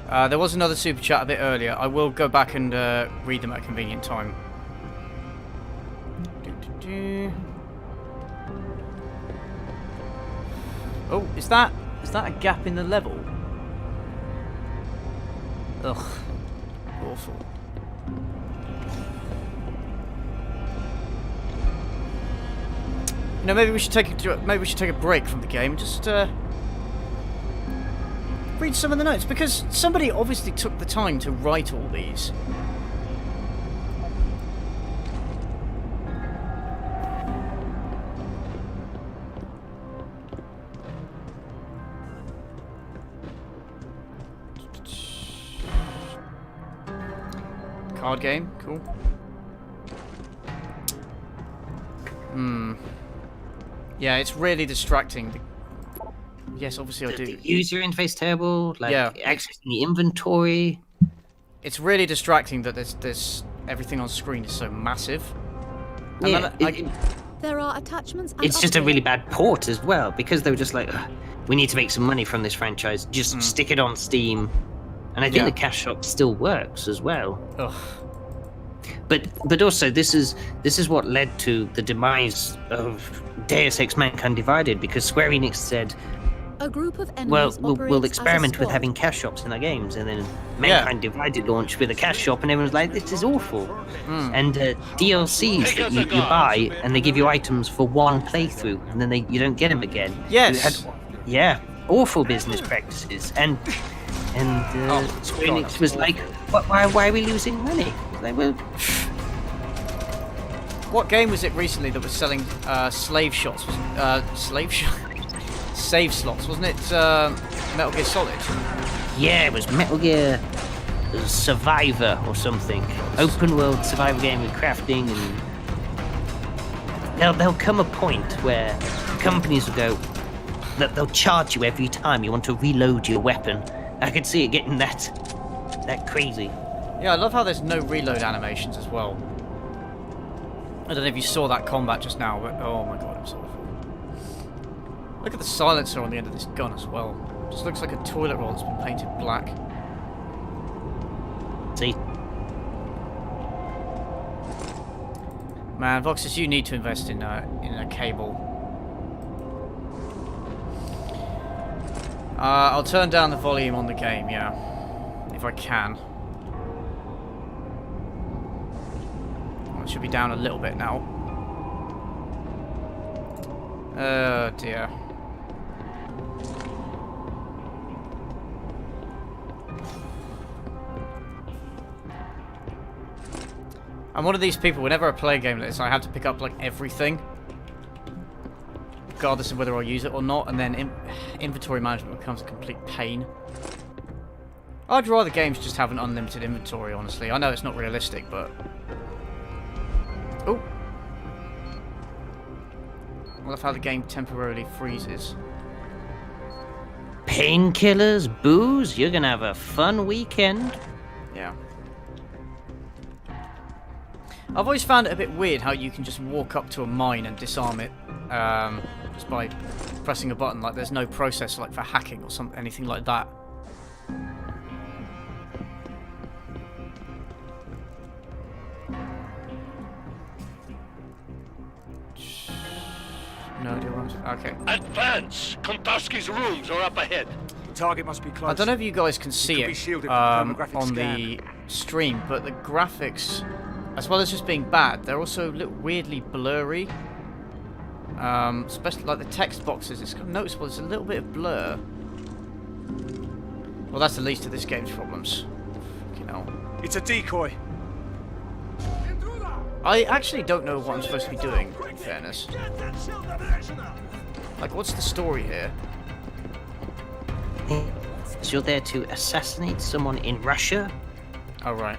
There was another super chat a bit earlier. I will go back and read them at a convenient time. Oh, is that a gap in the level? Ugh. awful. You know, maybe we should take a break from the game and just read some of the notes, because somebody obviously took the time to write all these. Card game, cool. Yeah, it's really distracting. Yes, obviously I do. The user interface terrible, like accessing the inventory. It's really distracting that there's everything on screen is so massive. And Yeah, there are attachments and it's just a really bad port as well, because they were just like, we need to make some money from this franchise, just stick it on Steam. And I think the cash shop still works as well. Ugh. But also this is what led to the demise of Deus Ex Mankind Divided, because Square Enix said, a group of enemies we'll experiment with having cash shops in our games, and then Mankind Divided launched with a cash shop, and everyone's like, this is awful. And DLCs that you buy, and they give you items for one playthrough, and then you don't get them again. Yes. Awful business practices, and Square Enix was like, why are we losing money? Like, well, what game was it recently that was selling slave shots? Save slots, wasn't it? Metal Gear Solid. Yeah, it was Metal Gear Survivor or something. Open world survival game with crafting, and there'll come a point where companies will go that they'll charge you every time you want to reload your weapon. I could see it getting that crazy. Yeah, I love how there's no reload animations as well. I don't know if you saw that combat just now, but oh my god, it was awful. Look at the silencer on the end of this gun as well. Just looks like a toilet roll that's been painted black. See? Man, Voxis, you need to invest in a cable. I'll turn down the volume on the game, yeah, if I can. It should be down a little bit now. Oh dear. I'm one of these people, whenever I play a game like this, I have to pick up like everything, regardless of whether I'll use it or not, and then inventory management becomes a complete pain. I'd rather games just have an unlimited inventory, honestly. I know it's not realistic, but... Oh! I love how the game temporarily freezes. Painkillers, booze, you're gonna have a fun weekend. Yeah. I've always found it a bit weird how you can just walk up to a mine and disarm it just by pressing a button. Like there's no process like for hacking or anything like that. No idea what okay. Advance! Kontarski's rooms are up ahead. The target must be close. I don't know if you guys can see it on the stream, but the graphics, as well as just being bad, they're also a little weirdly blurry. Especially like the text boxes, it's kind of noticeable. There's a little bit of blur. Well, that's the least of this game's problems. Fucking hell. It's a decoy. I actually don't know what I'm supposed to be doing, in fairness. Like, what's the story here? So you're there to assassinate someone in Russia. Oh, right.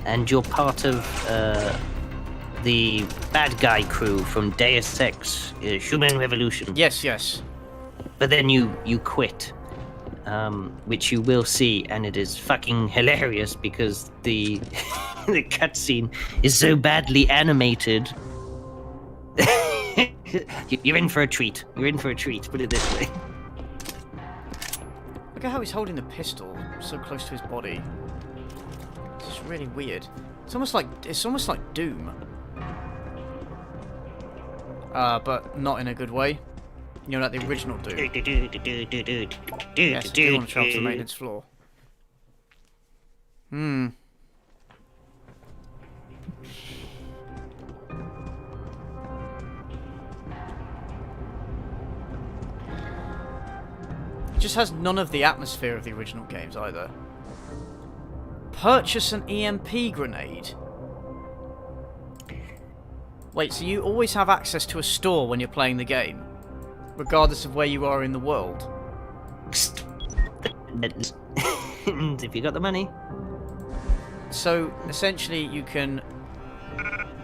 And you're part of the bad guy crew from Deus Ex, Human Revolution. Yes, yes. But then you quit, which you will see, and it is fucking hilarious because the the cutscene is so badly animated. You're in for a treat. You're in for a treat. Put it this way. Look at how he's holding the pistol so close to his body. It's just really weird. It's almost like Doom. But not in a good way. You know, like the original Doom. Yes, Doom on the maintenance floor. It just has none of the atmosphere of the original games either. Purchase an EMP grenade. Wait, so you always have access to a store when you're playing the game, regardless of where you are in the world? If you got the money. So, essentially, you can...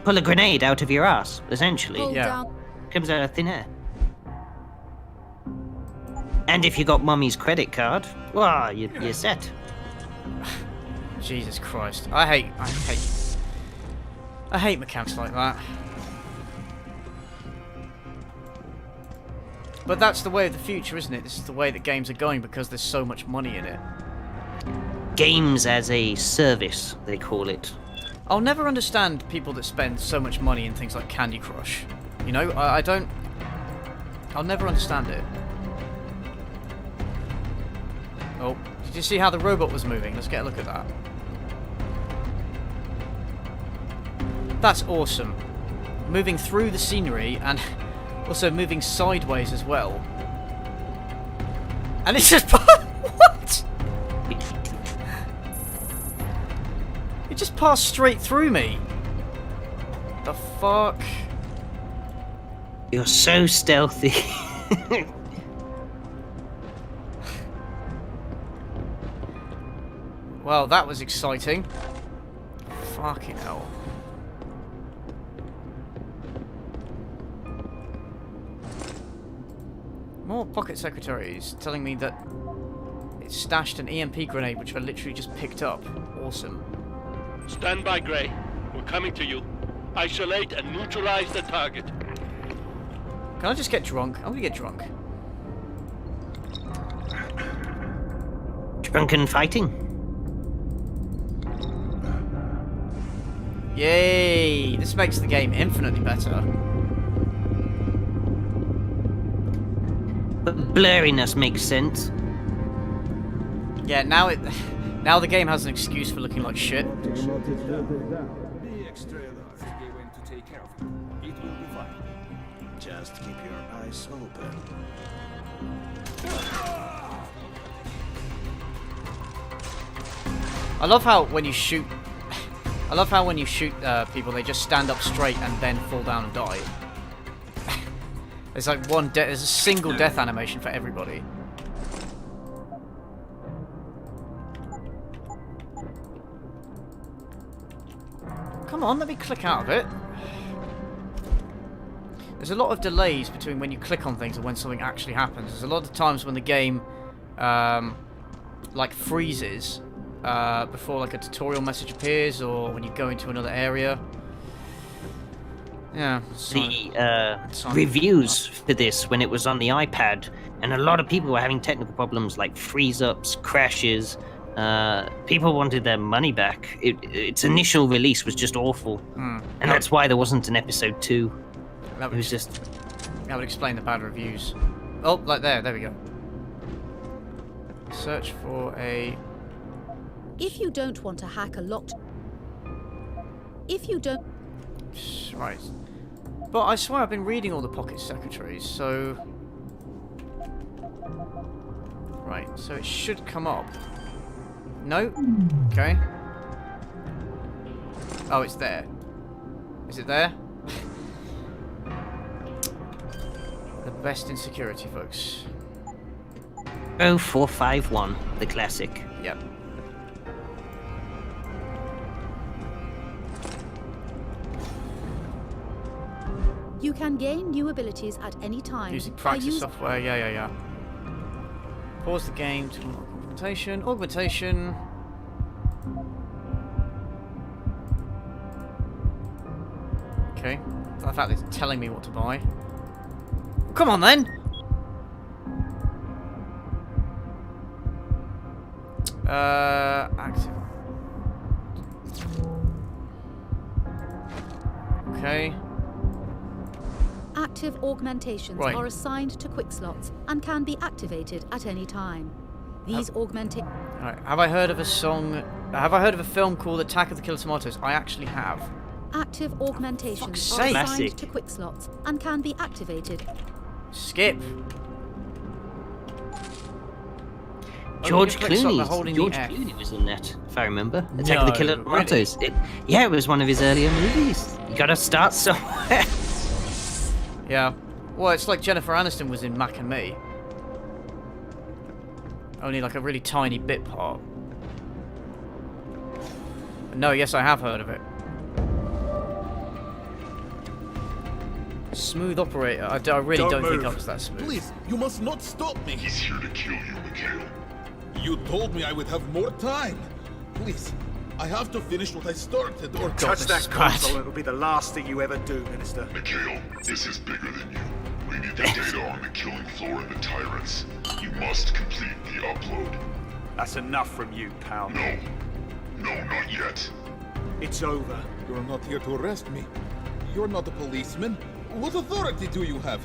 pull a grenade out of your ass, essentially. Hold Yeah. down. Comes out of thin air. And if you got mummy's credit card, well, you're set. Jesus Christ. I hate mechanics like that. But that's the way of the future, isn't it? This is the way that games are going because there's so much money in it. Games as a service, they call it. I'll never understand people that spend so much money in things like Candy Crush. You know, I don't... I'll never understand it. Oh, did you see how the robot was moving? Let's get a look at that. That's awesome. Moving through the scenery and also moving sideways as well. And it's just... What? It just passed straight through me. The fuck? You're so stealthy. Well, that was exciting. Fucking hell. More pocket secretaries telling me that it stashed an EMP grenade, which I literally just picked up. Awesome. Stand by, Gray. We're coming to you. Isolate and neutralize the target. Can I just get drunk? I'm gonna get drunk. Drunken fighting. Yay! This makes the game infinitely better. But blurriness makes sense. Yeah, now now the game has an excuse for looking like shit. Be extra alert. Going to take care of it. It will be fine. Just keep your eyes open. I love how when you shoot people, they just stand up straight and then fall down and die. There's like there's a single death animation for everybody. Come on, let me click out of it. There's a lot of delays between when you click on things and when something actually happens. There's a lot of times when the game like freezes before like a tutorial message appears, or when you go into another area. Yeah. The reviews for this when it was on the iPad, and a lot of people were having technical problems like freeze-ups, crashes. People wanted their money back. Its initial release was just awful, and that's why there wasn't an episode 2. It was just... That would explain the bad reviews. Oh, like there we go. Search for a... If you don't want to hack a locked... If you don't... Right. But I swear I've been reading all the pocket secretaries, so... Right, so it should come up. No? Okay. Oh, it's there. Is it there? The best in security, folks. 0451, the classic. Yep. You can gain new abilities at any time. Using practice software, yeah. Pause the game to augmentation. Augmentation. Okay. The fact that it's telling me what to buy. Come on then! Active. Okay. Active augmentations are assigned to quick slots and can be activated at any time. These Alright, have I heard of a song Have I heard of a film called Attack of the Killer Tomatoes? I actually have. Active augmentations Fuck's are sake. assigned Classic. to quick slots and can be activated. Skip. George click stop by Clooney. holding George the F. Clooney was in that, if I remember. Attack of the No, Killer really? Tomatoes. Yeah, it was one of his earlier movies. You gotta start somewhere. Yeah. Well, it's like Jennifer Aniston was in Mac and Me. Only like a really tiny bit part. But no, yes, I have heard of it. Smooth operator. I really don't think I was that smooth. Please, you must not stop me. He's here to kill you, Mikhail. You told me I would have more time. Please, I have to finish what I started, or Touch that console, it'll be the last thing you ever do, Minister. Mikhail, this is bigger than you. We need the data on the killing floor and the tyrants. You must complete the upload. That's enough from you, pal. No. No, not yet. It's over. You're not here to arrest me. You're not a policeman. What authority do you have?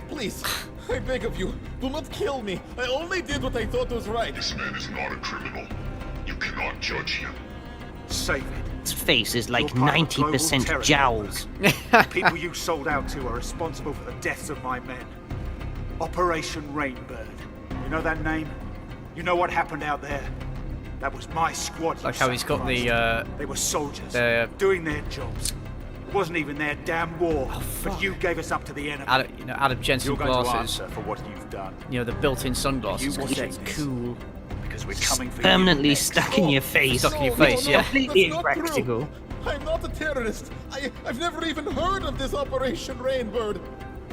Please, I beg of you, do not kill me. I only did what I thought was right. This man is not a criminal. You cannot judge him. Save it. His face is like You're part of global 90% terror jowls. The people you sold out to are responsible for the deaths of my men. Operation Rainbird. You know that name? You know what happened out there? That was my squad. Like how he's got the, They were soldiers, doing their jobs. It wasn't even their damn war, but you gave us up to the enemy. Adam Jensen You're going to glasses. answer for what you've done. You know, the built-in sunglasses. You will Because say it's this. cool. Because we're coming for Permanently you. stuck in your face. Stuck in your face, yeah. Completely That's not impractical. true. I'm not a terrorist. I've never even heard of this Operation Rainbird.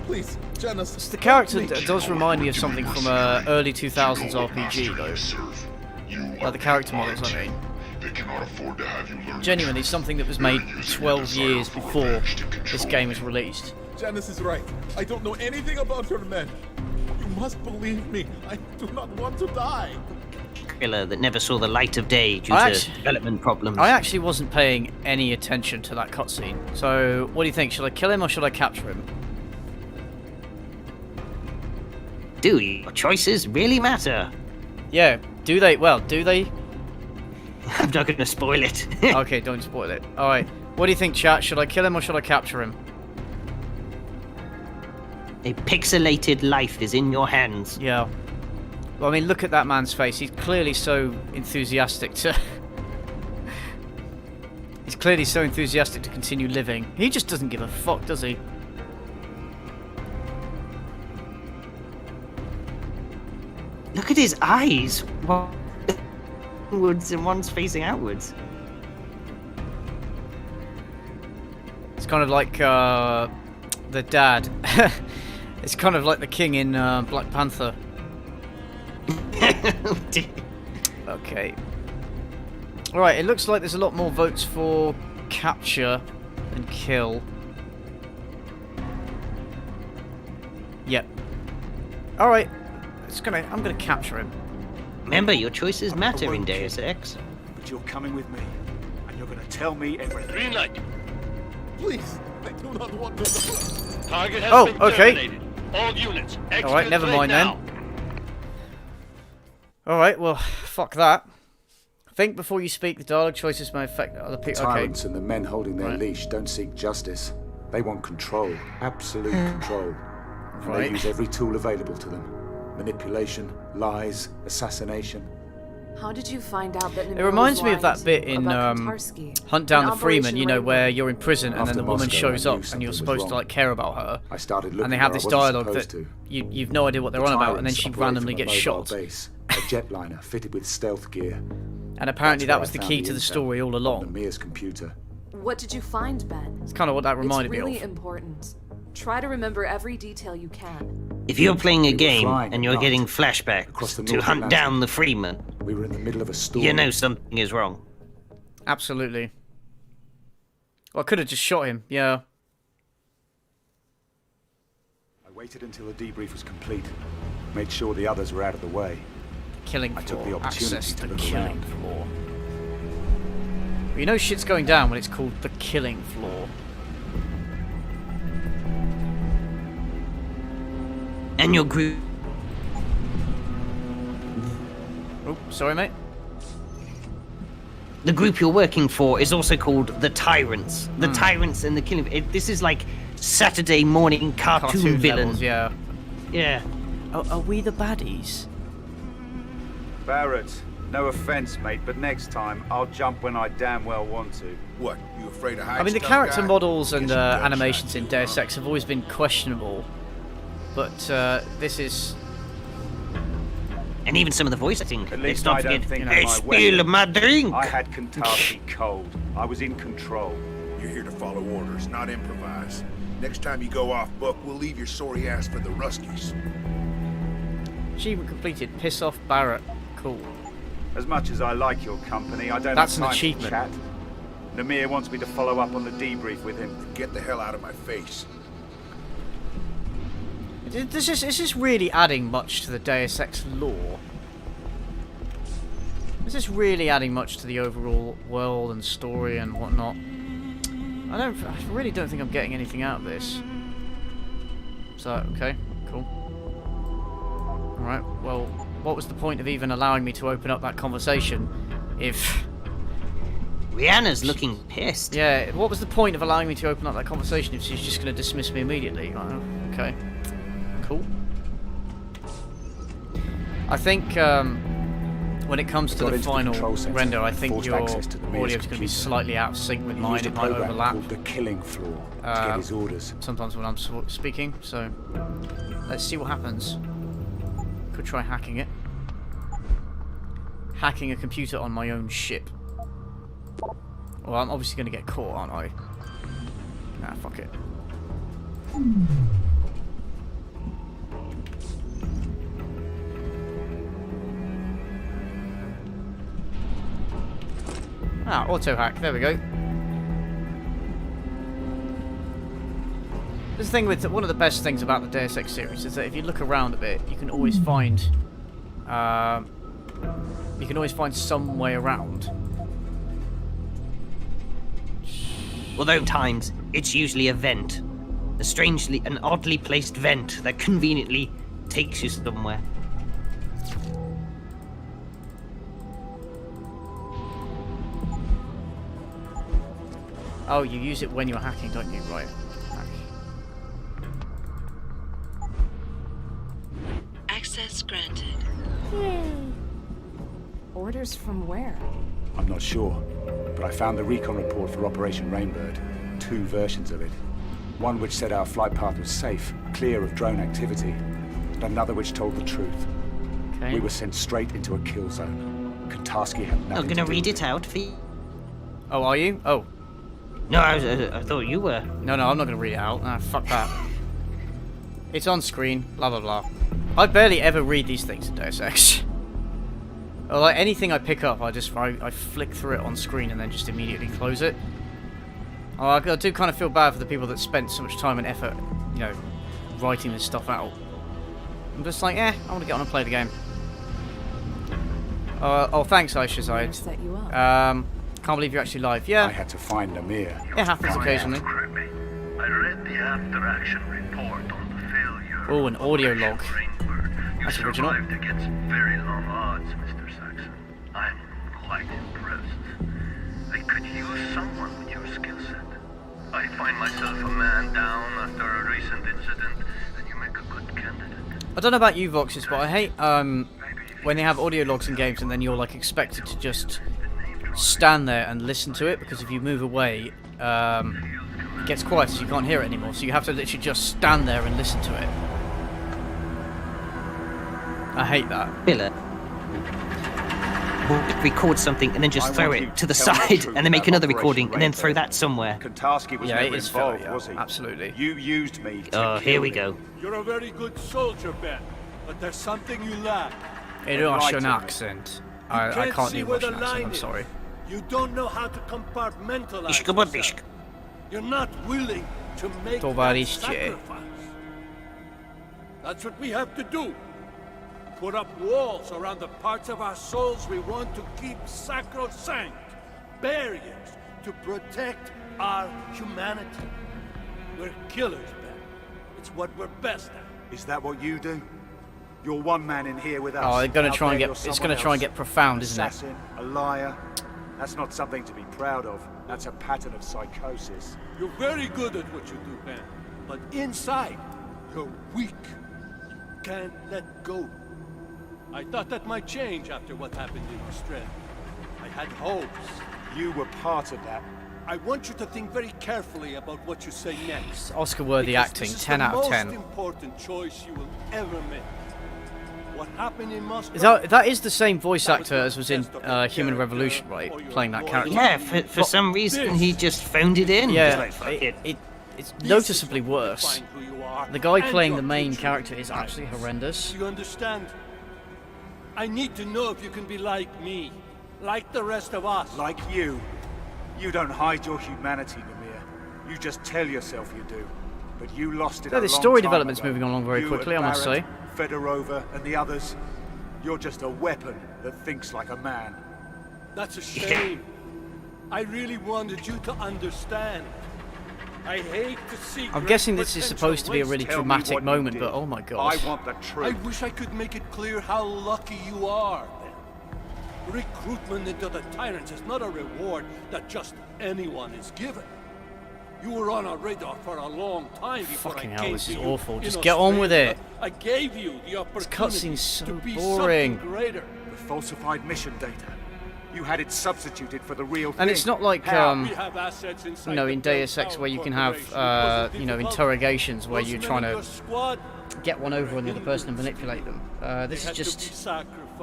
Please, Janice. The character does remind me of something from a early 2000s RPG, though. Like the character models, I mean. They cannot afford to have you learn. Genuinely, something that was made 12 years before this game was released. Janice is right. I don't know anything about your men. You must believe me. I do not want to die. Killer that never saw the light of day due to development problems. I actually wasn't paying any attention to that cutscene. So, what do you think? Should I kill him or should I capture him? Do your choices really matter? Yeah, do they? Well, do they? I'm not going to spoil it. Okay, don't spoil it. Alright, what do you think, chat? Should I kill him or should I capture him? A pixelated life is in your hands. Yeah. Well, I mean, look at that man's face. He's clearly so enthusiastic to... He's clearly so enthusiastic to continue living. He just doesn't give a fuck, does he? Look at his eyes. One inwards and one's facing outwards. It's kind of like the dad. It's kind of like the king in Black Panther. Okay. Alright, it looks like there's a lot more votes for capture than kill. Yep. Alright. I'm gonna capture him. Remember, your choices matter in Deus Ex. But you're coming with me, and you're gonna tell me everything. Green light. Please, I do not want to. Target has been terminated. All units, exit Alright, never mind now. then. Alright, well, fuck that. Think before you speak. The dialogue choices may affect other people. Tyrants and the men holding their leash don't seek justice. They want control, absolute control. And they use every tool available to them. Manipulation, lies, assassination. How did you find out that It reminds me of that bit in Hunt Down the Freeman, you know, where you're in prison and then the woman shows up and you're supposed to like care about her. I started looking and they have this where I dialogue wasn't that supposed you've no idea what they're on about, and then she randomly gets shot. Base, a jetliner fitted with stealth gear. And apparently That's that where was I the found key to the intel story all on along. Mia's computer. What did you find, Ben? It's kind of what that reminded it's really me of. important. Try to remember every detail you can. If you're playing a We were game flying and at you're night getting across flashbacks the to North hunt Atlantic. down the Freeman, We were in the middle of a storm. you know something is wrong. Absolutely. Well, I could have just shot him, yeah. I waited until the debrief was complete. Made sure the others were out of the way. Killing I floor. took the opportunity Access to to the look killing around. floor. Well, you know shit's going down when it's called the killing floor. And your group. Oh, sorry, mate. the group you're working for is also called the Tyrants. The Tyrants and the Killing. This is like Saturday morning cartoon villain. Levels, yeah. Yeah. Are we the baddies? Barrett, no offense, mate, but next time I'll jump when I damn well want to. What, you afraid of heights? I mean, the tough character guy? models and Guess you don't animations shot in too Deus well. Ex have always been questionable, but this is... And even some of the voice acting. At Let's least not I don't forget, think I my spill weapon. my drink. I had Kentucky cold. I was in control. You're here to follow orders, not improvise. Next time you go off book, we'll leave your sorry ass for the Ruskies. Achievement completed. Piss off Barrett. Cool. As much as I like your company, I don't That's have an time achievement. for chat. Namir wants me to follow up on the debrief with him. Get the hell out of my face. Is this really adding much to the Deus Ex lore? Is this really adding much to the overall world and story and whatnot? I really don't think I'm getting anything out of this. So, okay, cool. Alright, well, what was the point of even allowing me to open up that conversation if... Rihanna's looking pissed. Yeah, what was the point of allowing me to open up that conversation if she's just going to dismiss me immediately? Okay, cool. I think when it comes to the final render, I think your audio is going to be slightly out of sync with mine. It might overlap. The killing floor to get his orders. Sometimes when I'm speaking, so let's see what happens. Could try hacking it. Hacking a computer on my own ship. Well, I'm obviously going to get caught, aren't I? Nah, fuck it. Ah, auto hack. There we go. This thing with one of the best things about the Deus Ex series is that if you look around a bit, you can always find some way around. Although times, it's usually a vent. An oddly placed vent that conveniently takes you somewhere. Oh, you use it when you're hacking, don't you? Right. Hack. Access granted. Orders from where? I'm not sure, but I found the recon report for Operation Rainbird. 2 versions of it. One which said our flight path was safe, clear of drone activity, and another which told the truth. Okay. We were sent straight into a kill zone. Katarsky had nothing I'm gonna to do read with it out for you. Oh, are you? Oh. No, I thought you were. No, I'm not going to read it out. Ah, fuck that. It's on screen, blah blah blah. I barely ever read these things in Deus Ex. Or like anything I pick up, I flick through it on screen and then just immediately close it. Oh, I do kind of feel bad for the people that spent so much time and effort, you know, writing this stuff out. I'm just like, I want to get on and play the game. Oh, thanks, Aisha Zayed. Set you up. Can't believe you're actually live. Yeah. I had to find Namir. It happens occasionally. I read the after-action report on the failure. Oh, an audio log. That's original. You survived against very long odds, Mr. Saxon. I'm quite impressed. I could use someone with your skill set. I find myself a man down after a recent incident, and you make a good candidate. I don't know about you, Voxis, but I hate when they have audio logs in games and then you're like expected to just stand there and listen to it, because if you move away, it gets quiet so you can't hear it anymore. So you have to literally just stand there and listen to it. I hate that. Filler. Record something and then just throw it to the side, and then make another recording and then throw that somewhere. Katarsky was never involved, was he? Absolutely. You used me to Oh, here we kill go. You're a very good soldier, Ben, but there's something you lack. A Russian accent. I can't do Russian accent, I'm sorry. You don't know how to compartmentalize Ishka bot yourself. ishk. You're not willing to make that Tovarishche. sacrifice. That's what we have to do. Put up walls around the parts of our souls we want to keep sacrosanct. Barriers to protect our humanity. We're killers, Ben. It's what we're best at. Is that what you do? You're one man in here with us. Oh, they're gonna Out try and there, get. you're It's gonna someone try and else. get profound, isn't it? Assassin, a liar. That's not something to be proud of. That's a pattern of psychosis. You're very good at what you do, Ben. But inside, you're weak. You can't let go. I thought that might change after what happened in Australia. I had hopes. You were part of that. I want you to think very carefully about what you say next. Oscar-worthy acting, 10 out of 10. This is the most important choice you will ever make. What happened in Moscow? That is the same voice actor as was in Human Revolution, right? Playing that character. Yeah, for some reason he just phoned it in. Yeah, it's noticeably worse. The guy playing the main character is actually horrendous. You understand? I need to know if you can be like me, like the rest of us. Like you. You don't hide your humanity, Namir. You just tell yourself you do. But you lost it. Yeah, the story development's moving along very quickly, I must say. Fedorova and the others. You're just a weapon that thinks like a man. That's a shame. I really wanted you to understand. I hate to see. I'm guessing this is supposed to be a really dramatic moment, but oh my god. I want the truth. I wish I could make it clear how lucky you are. Recruitment into the Tyrants is not a reward that just anyone is given. You were on our radar for a long time before Fucking I hell, came this to is you awful. in Just get on with it. I gave you the This opportunity cutscene's so to be boring. something greater. The falsified mission data. You had it substituted for the real thing. And it's not like, We have assets inside you know, in the Deus Ex where you can have, you know, interrogations where you're trying to get one over on the other person and manipulate them. This is just,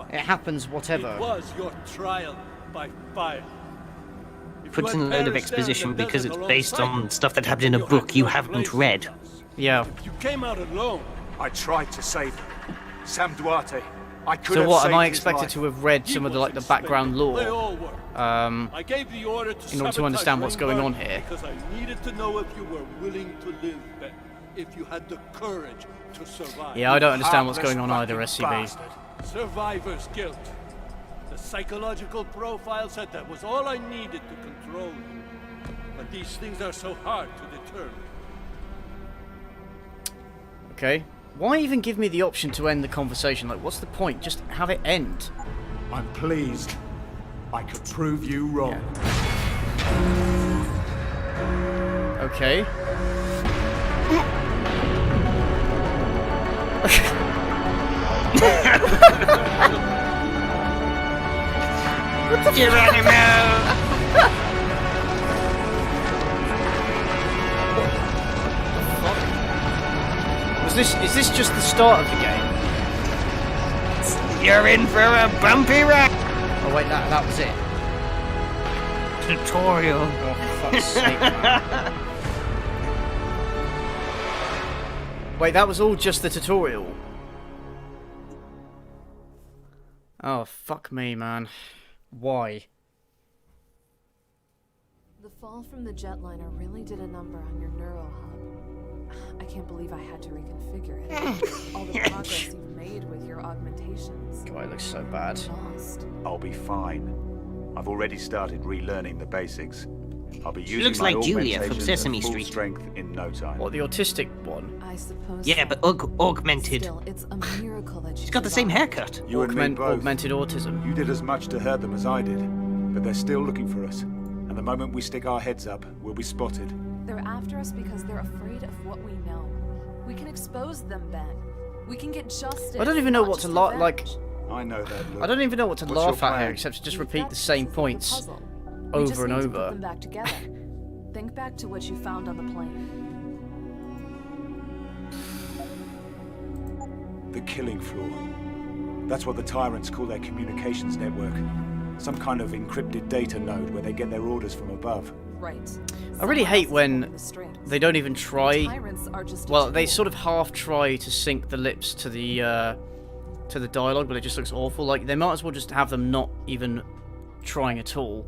it happens whatever. It was your trial by fire. Puts in a load of exposition because it's based on stuff that happened in a book you haven't read. Yeah. You came out alone. I tried to save him. Sam Duarte. I could So have what, am I saved his expected life. to have read some of the, like, the background lore? I gave the order to in order to understand what's going on here? Because I needed to know if you were willing to live, Ben. If you had the courage to survive. Yeah, I don't understand what's going on either, SCB. Survivor's guilt. The psychological profile said that was all I needed to control you. But these things are so hard to determine. Okay. Why even give me the option to end the conversation? Like, what's the point? Just have it end. I'm pleased. I could prove you wrong. Yeah. Okay. What the Is this just the start of the game? You're in for a bumpy ride. Oh wait, that was it. Tutorial. Oh, for fuck's sake. Wait, that was all just the tutorial? Oh, fuck me, man. Why? The fall from the jetliner really did a number on your neuro hub. I can't believe I had to reconfigure it. All the progress you've made with your augmentations. God, it looks so bad. Lost. I'll be fine. I've already started relearning the basics. I'll be using looks my like Julia from augmentations Sesame at full Street. strength in no time. What, the autistic one? I suppose. Yeah, but augmented. Still, it's a miracle that She's got the same haircut. You and me both. Augmented autism. You did as much to hurt them as I did, but they're still looking for us. And the moment we stick our heads up, we'll be spotted. They're after us because they're afraid of what we know. We can expose them, Ben. We can get justice. I don't even know what to like. I know that look. I don't even know what to What's laugh your at here, plan? except to just We've repeat got the same pieces of the points puzzle. We just over and need to put over. them back together. Think back to what you found on the plane. The killing floor. That's what the tyrants call their communications network. Some kind of encrypted data node where they get their orders from above. Right. I really hate when they don't even try. Well, they sort of half try to sync the lips to the dialogue, but it just looks awful. Like, they might as well just have them not even trying at all.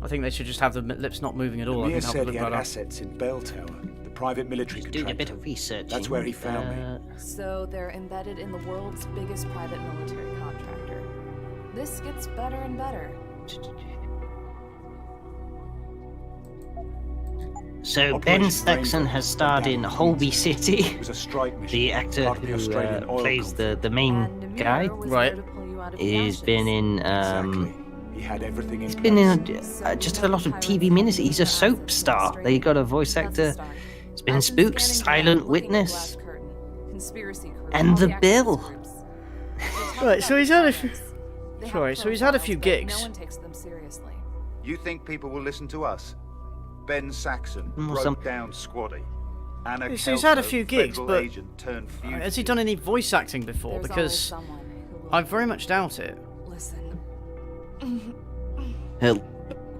I think they should just have the lips not moving at all. I Amir think that said would he look had better. assets in Bell Tower, the private military Doing a contractor. bit of research. That's where he found me. So they're embedded in the world's biggest private military contractor. This gets better and better. So Ben Saxon has starred in Holby City. It was a strike mission. The actor part of the who Australian oil plays company. the main guy. Right. He's been in He had everything in He's place. been in just a lot of TV miniseries. He's a soap star. They got a voice actor. He's been in Spooks, Silent Witness, and The Bill. Right, so he's had a few... Sorry, so he's had a few gigs. You think people will listen to us? Ben Saxon broke down Squatty. Anna So he's had a few gigs, federal but agent turned fugitive. has he done any voice acting before? Because I very much doubt it. Hello,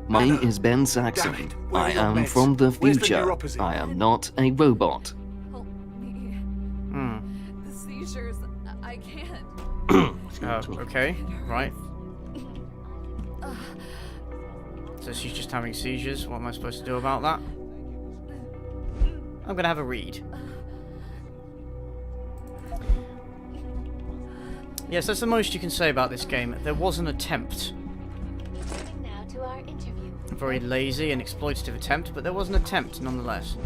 my name is Ben Saxon. I am from the future. I am not a robot. The seizures, I can't. Okay, right. So she's just having seizures. What am I supposed to do about that? I'm gonna have a read. Yes, that's the most you can say about this game. There was an attempt. Now to our interview. A very lazy and exploitative attempt, but there was an attempt nonetheless.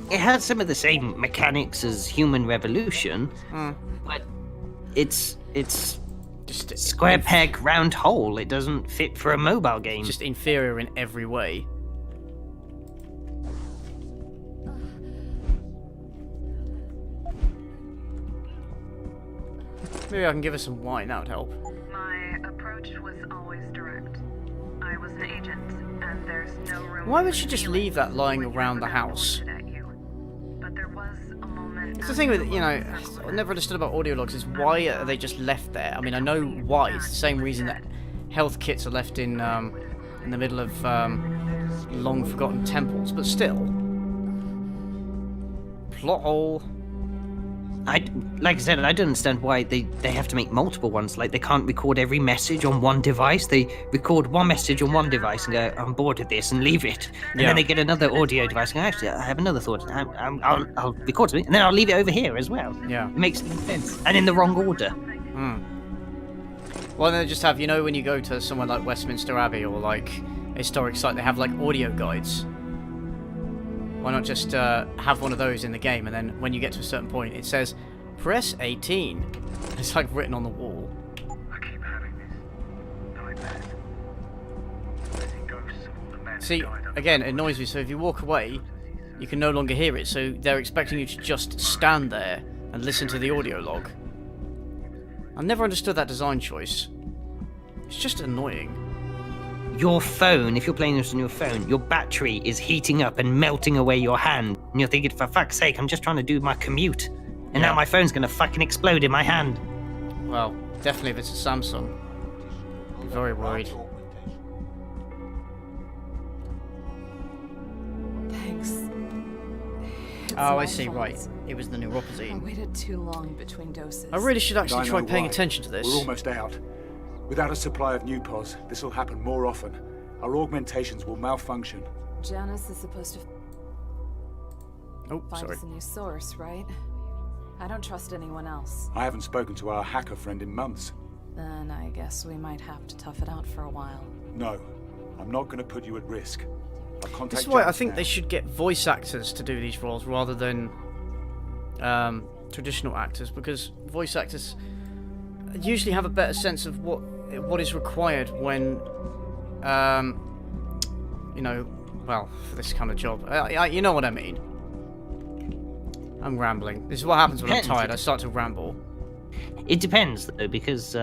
It had some of the same mechanics as Human Revolution, but it's just square peg, round hole. It doesn't fit for a mobile game. Just inferior in every way. Maybe I can give her some wine, that would help. My approach was always direct. I was an agent, and there's no room. Why would she just leave that lying around the house? But there was a moment. It's the thing with, you know, I never understood about audio logs is why are they just left there? I mean, I know why. It's the same reason that health kits are left in the middle of long forgotten temples, but still. Plot hole. Like I said, I don't understand why they have to make multiple ones. Like, they can't record every message on one device. They record one message on one device and go, I'm bored of this, and leave it. And then they get another audio device and go, actually, I have another thought. I'll record something, and then I'll leave it over here as well. Yeah. It makes sense. And in the wrong order. Well, they just have, you know, when you go to somewhere like Westminster Abbey or, like, a historic site, they have, like, audio guides. Why not just have one of those in the game, and then when you get to a certain point, it says, press 18. It's like written on the wall. I keep having this nightmare. Seeing ghosts of all the men See, who died under again, it annoys me, so if you walk away, you can no longer hear it, so they're expecting you to just stand there and listen to the audio log. I never understood that design choice. It's just annoying. Your phone, if you're playing this on your phone, your battery is heating up and melting away your hand. And you're thinking, for fuck's sake, I'm just trying to do my commute. And now my phone's gonna fucking explode in my hand. Well, definitely if it's a Samsung. I'm very worried. Thanks. Oh, I see, right. It was the I neuropazine. waited too long between doses. I really should actually I try know paying why. attention to this. We're almost out. Without a supply of new pods, this will happen more often. Our augmentations will malfunction. Janice is supposed to find sorry. us a new source, right? I don't trust anyone else. I haven't spoken to our hacker friend in months. Then I guess we might have to tough it out for a while. No, I'm not going to put you at risk. I'll contact This is why I Janice think now. they should get voice actors to do these roles rather than traditional actors, because voice actors usually have a better sense of what is required when, you know, well, for this kind of job. You know what I mean. I'm rambling. This is what happens when I'm tired. I start to ramble. It depends, though, because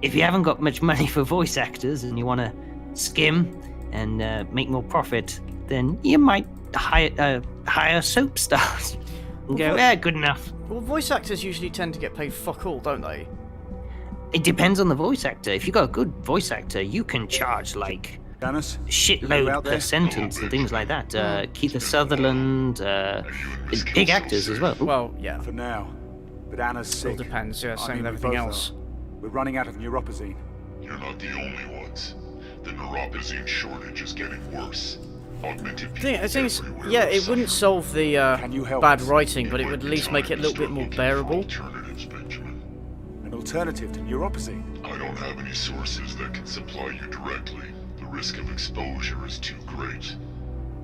if you haven't got much money for voice actors and you want to skim and make more profit, then you might hire soap stars and go, good enough. Well, voice actors usually tend to get paid fuck all, don't they? It depends on the voice actor. If you got a good voice actor, you can charge like Janice, shitload per sentence and things like that. Keith Sutherland, big actors as well. Well, yeah. For now. But Anna's sick. All depends, yeah, I same mean, with we everything both else. are. We're running out of neuropazine. You're not the only ones. The neuropazine shortage is getting worse. Augmented people I think it's, everywhere yeah, are it wouldn't solve the bad writing, but it would at least make it a little bit more bearable. An alternative to neuropazine? I don't have any sources that can supply you directly. The risk of exposure is too great.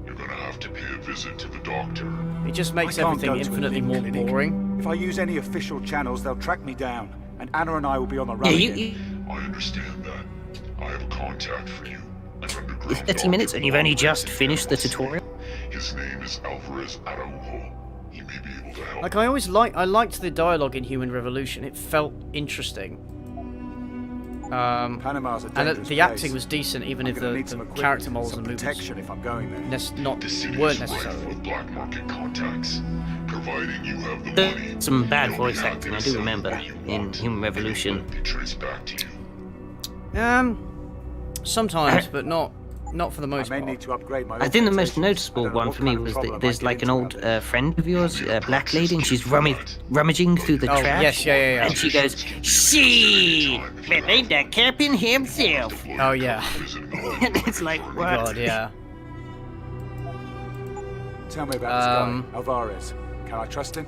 You're gonna have to pay a visit to the doctor. It just makes I can't everything go to a infinitely limb more clinic. boring. If I use any official channels, they'll track me down, and Anna and I will be on the run again. I understand that. I have a contact for you. An underground 30 minutes and you've only just finished the tutorial? His name is Alvarez Araujo. He may be able to help. Like, I liked the dialogue in Human Revolution. It felt interesting. Panama's a and the acting was decent, even if the character models and movements if I'm going there. weren't necessarily. Black market contacts, providing you have the money. Some bad voice acting, I do remember, in Human Revolution. Sometimes, but not for the most part. Need to upgrade my I think the most noticeable one for me was that there's like an old friend of yours, a black lady, and she's rummaging through the trash. Yes, yeah. And she goes, "Shit, but ain't that Captain himself?" Oh yeah. And it's like, what? God, yeah. Tell me about this guy, Alvarez. Can I trust him?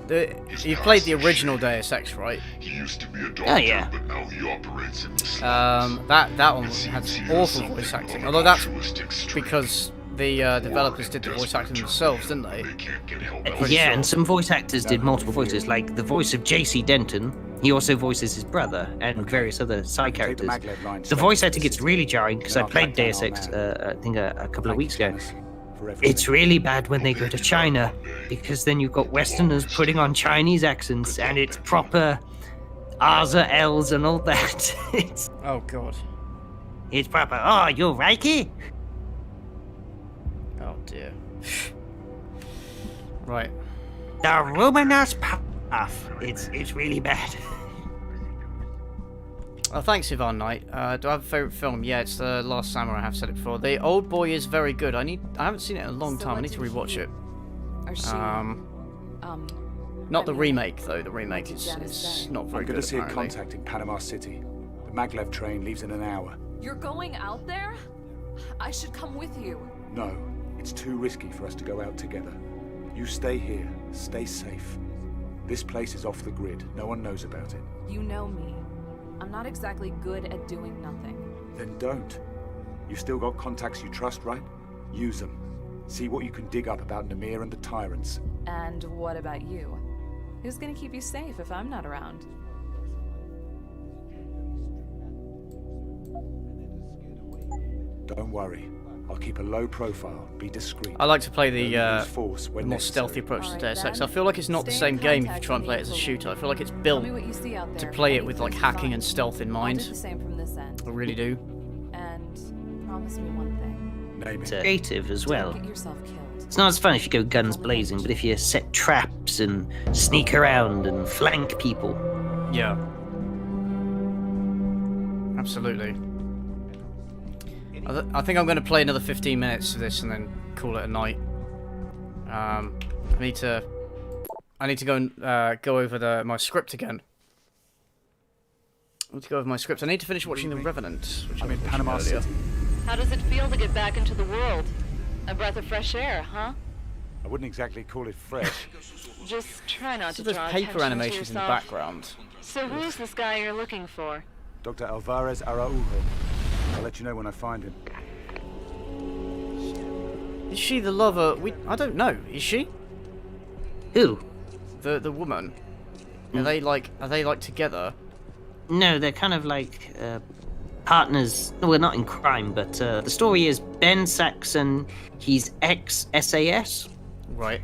You played the original Deus Ex, right? He used to be a doctor, but now he operates in the slums. That one had awful voice acting. Although that's because the developers did the voice acting themselves, didn't they? Yeah, and some voice actors did multiple voices, like the voice of J.C. Denton. He also voices his brother and various other side characters. The voice acting gets really jarring because I played Deus Ex, I think a couple of weeks ago. It's really bad when they go to China, because then you've got Westerners putting on Chinese accents, and it's proper R's or L's and all that. Oh god. It's proper, oh, you're Reiki? Oh dear. Right. The Ruminous Path. It's really bad. Oh, thanks, Yvonne Knight. Do I have a favourite film? Yeah, it's The Last Samurai. I have said it before. The Old Boy is very good. I haven't seen it in a long time. I need to rewatch it. Not the remake though. The remake is not very good. I'm going to see a contact in Panama City. The maglev train leaves in an hour. You're going out there? I should come with you. No, it's too risky for us to go out together. You stay here. Stay safe. This place is off the grid. No one knows about it. You know me. I'm not exactly good at doing nothing. Then don't. You've still got contacts you trust, right? Use them. See what you can dig up about Namir and the tyrants. And what about you? Who's gonna keep you safe if I'm not around? Don't worry. I'll keep a low profile, be discreet. I like to play the more stealthy approach to Deus Ex. I feel like it's not the same game if you try and play it as a shooter. I feel like it's built to play it with like hacking and stealth in mind. I really do. And promise me one thing. Name It's creative as well. Don't get yourself killed. It's not as fun if you go guns blazing, but if you set traps and sneak around and flank people. Yeah. Absolutely. I think I'm going to play another 15 minutes of this and then call it a night. I need to go and go over my script again. I need to go over my script. I need to finish watching The Revenant, which I'm in Panama City. How does it feel to get back into the world? A breath of fresh air, huh? I wouldn't exactly call it fresh. Just try not to There's draw paper attention to animations in the yourself. background. So who's this guy you're looking for? Dr. Alvarez Araujo. I'll let you know when I find him. Is she the lover? I don't know. Is she? Who? The woman. Are they like together? No, they're kind of like partners. No, we're not in crime, but the story is Ben Saxon. He's ex-SAS. Right.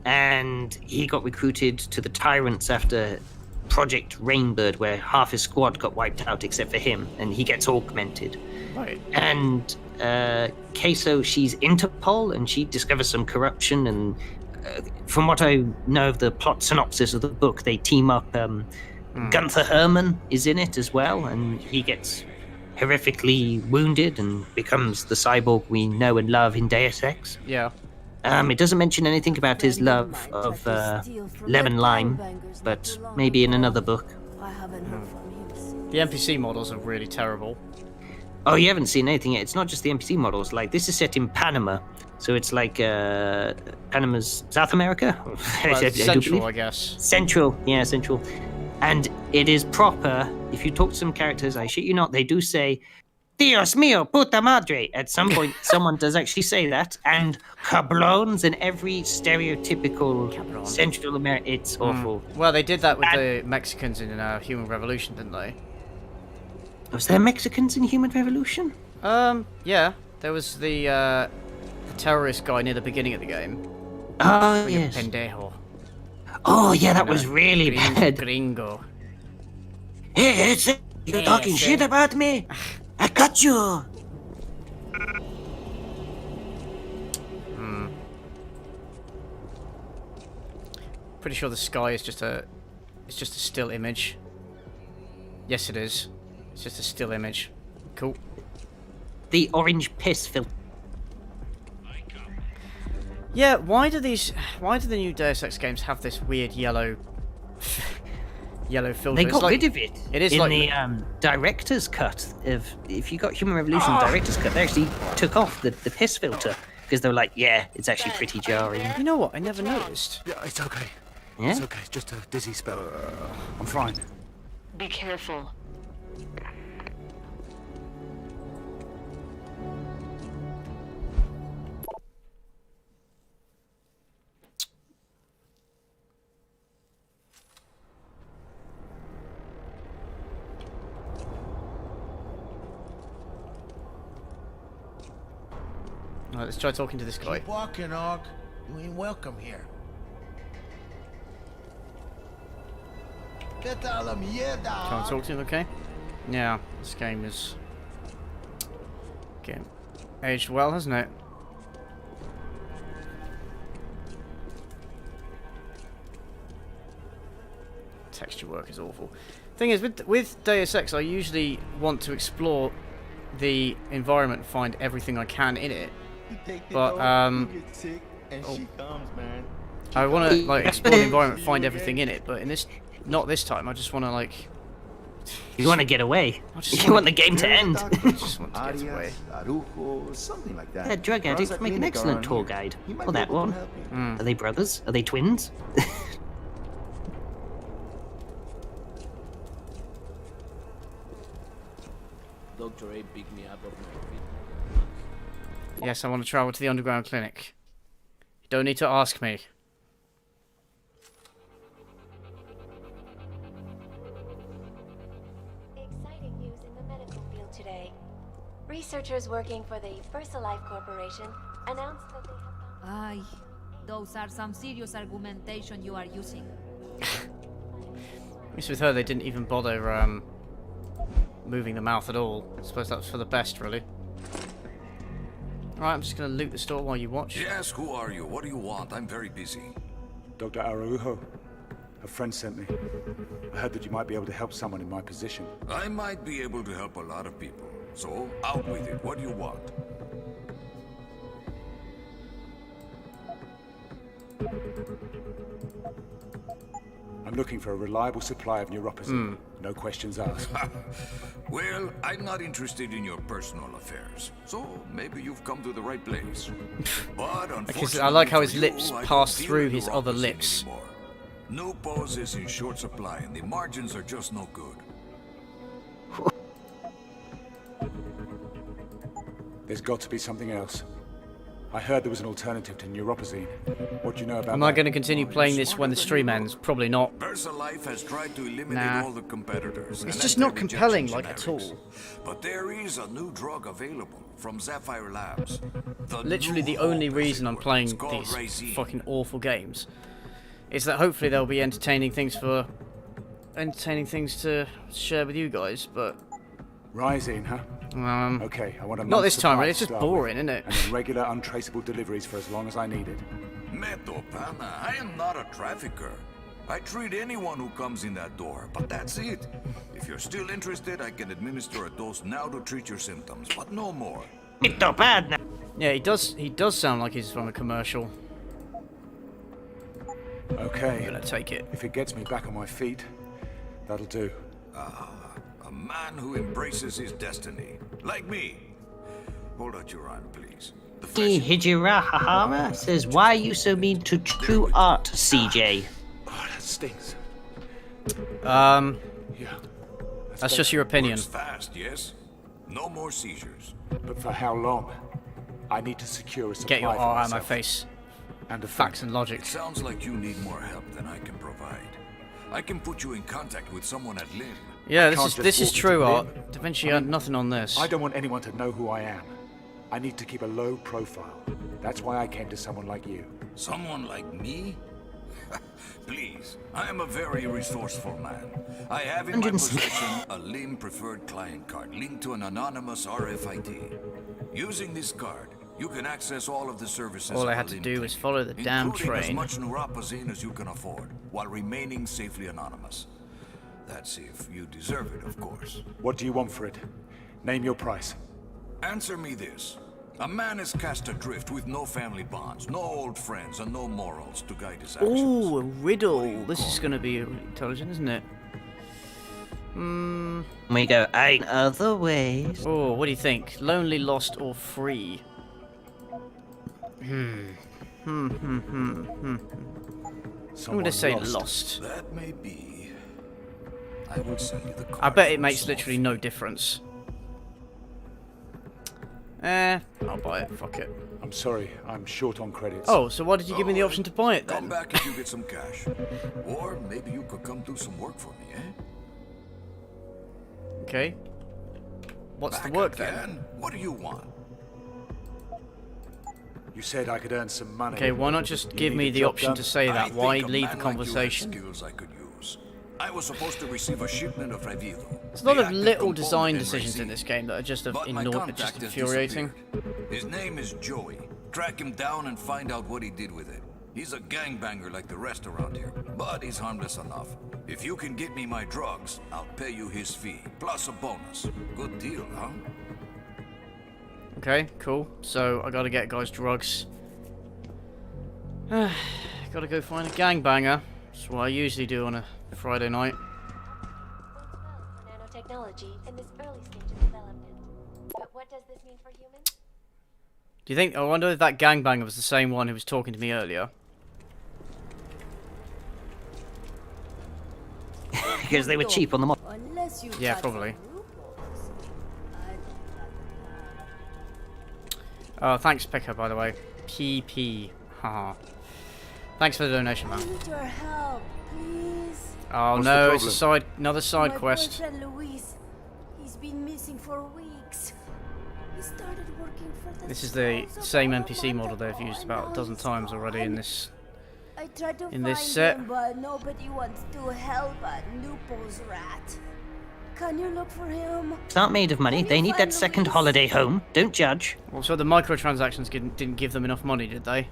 And he got recruited to the Tyrants after Project Rainbird, where half his squad got wiped out except for him, and he gets augmented. Right. And Queso, she's Interpol, and she discovers some corruption, and from what I know of the plot synopsis of the book, they team up. Gunther Herman is in it as well, and he gets horrifically wounded and becomes the cyborg we know and love in Deus Ex. Yeah. It doesn't mention anything about his love of lemon lime, but maybe in another book. The NPC models are really terrible. Oh, you haven't seen anything yet. It's not just the NPC models. Like, this is set in Panama, so it's like Panama's South America? Well, Central, I guess. Central, yeah, Central. And it is proper. If you talk to some characters, I shit you not, they do say, Dios mío, puta madre. At some point, someone does actually say that. And cabrones and every stereotypical Central America. It's awful. Well, they did that with the Mexicans in Human Revolution, didn't they? Was there Mexicans in Human Revolution? Yeah. There was the terrorist guy near the beginning of the game. Oh, yes. Pendejo. Oh, yeah, that was really bad. Gringo. Hey, you're talking shit about me? I got you. Pretty sure the sky is just a still image. Yes, it is. It's just a still image. Cool. The orange piss filter. Yeah, why do the new Deus Ex games have this weird yellow filter? They got rid of it. It is in like the director's cut. If you got Human Revolution director's cut, they actually took off the piss filter because they were like, yeah, it's actually pretty jarring. You know what? I never noticed. Yeah, it's okay. Yeah? It's okay. It's just a dizzy spell. I'm fine. Be careful. Alright, let's try talking to this guy. Keep walking, Urgh. You ain't welcome here. Get a la mierda. Try and talk to him, okay? Yeah, this game is aged well, hasn't it? Texture work is awful. Thing is, with Deus Ex, I usually want to explore the environment, find everything I can in it. But I want to like explore the environment, find everything in it. But in this, not this time. I just want to like. You want to get away. You want the game to end. I just want to get away. Something like that. Yeah, drug addicts make an excellent tour guide. Or that one. Are they brothers? Are they twins? Dr. A picked me up off my feet. Yes, I want to travel to the underground clinic. You don't need to ask me. Exciting news in the medical field today. Researchers working for the VersaLife Corporation announced that they have Aye, those are some serious argumentation you are using. At least with her, they didn't even bother moving the mouth at all. I suppose that's for the best, really. Alright, I'm just going to loot the store while you watch. Yes, who are you? What do you want? I'm very busy. Dr. Araujo. A friend sent me. I heard that you might be able to help someone in my position. I might be able to help a lot of people. So, out with it. What do you want? I'm looking for a reliable supply of neuropathy. No questions asked. Well, I'm not interested in your personal affairs. So, maybe you've come to the right place. But unfortunately, I like how his lips pass through his other lips. Anymore. New pose is in short supply and the margins are just no good. There's got to be something else. I heard there was an alternative to neuropazine. What do you know about Am I going to continue playing this when the stream ends? Probably not. VersaLife has tried to eliminate all the competitors. It's just not compelling, like, at all. But there is a new drug available from Sapphire Labs. Literally the only reason I'm playing these fucking awful games is that hopefully there'll be entertaining things to share with you guys, but... Rising, huh? Okay, I want a not this time, really. It's just boring, isn't it? And then regular, untraceable deliveries for as long as I need it. Meto Pana, I am not a trafficker. I treat anyone who comes in that door, but that's it. If you're still interested, I can administer a dose now to treat your symptoms, but no more. Meto Pana. Yeah, he does sound like he's from a commercial. Okay. I'm gonna take it. If it gets me back on my feet, that'll do. A man who embraces his destiny. Like me. Hold out your arm, please. Hijira Hahara says, why are you so mean to true art, CJ? Oh, that stings. Yeah. That's better. just your opinion. Works fast, yes? No more seizures. But for how long? I need to secure a supply. Get your for art out of my myself. face. And a Facts and logic. It sounds like you need more help than I can provide. I can put you in contact with someone at Lim. Yeah, this is true, Art. Da Vinci had nothing on this. I don't want anyone to know who I am. I need to keep a low profile. That's why I came to someone like you. Someone like me? Please, I am a very resourceful man. I have in my possession a Lim preferred client card linked to an anonymous RFID. Using this card, you can access all of the services. All I had to do was follow the damn train. As much neuropazine as you can afford, while remaining safely anonymous. That's if you deserve it, of course. What do you want for it? Name your price. Answer me this. A man is cast adrift with no family bonds, no old friends, and no morals to guide his actions. Ooh, a riddle. This is going to be intelligent, isn't it? We go out other ways. Oh, what do you think? Lonely, lost, or free? I'm going to say lost. That may be. I will sell you the card. I bet it makes literally no difference. I'll buy it. Fuck it. I'm sorry, I'm short on credits. Oh, so why did you give me the option to buy it then? Come back if you get some cash. Or maybe you could come do some work for me, eh? Okay. What's the work then? What do you want? You said I could earn some money. Okay, why not just give me the option to say that? Why lead the conversation? I was supposed to receive a shipment of Revido. There's a lot of little design decisions in this game that are just infuriating. His name is Joey. Track him down and find out what he did with it. He's a gangbanger like the rest around here, but he's harmless enough. If you can get me my drugs, I'll pay you his fee, plus a bonus. Good deal, huh? Okay, cool. So, I gotta get guys drugs. Gotta go find a gangbanger. That's what I usually do on a Friday night. Nanotechnology in this early stage of development. But what does this mean for humans? Do you think... I wonder if that gangbanger was the same one who was talking to me earlier. Because they were cheap on the mod. Yeah, probably. Oh, thanks, Picker, by the way. PP. Haha. Thanks for the donation, man. I need your help, please. Oh no, it's a another side quest. My boyfriend Luis, he's been missing for weeks. He started working for the This is the same NPC model they've used about a dozen times already in this set. Him, but nobody wants to help a Lupo's rat. Can you look for him? It's not made of money. They need that second holiday home. Don't judge. Well, so the microtransactions didn't give them enough money, did they?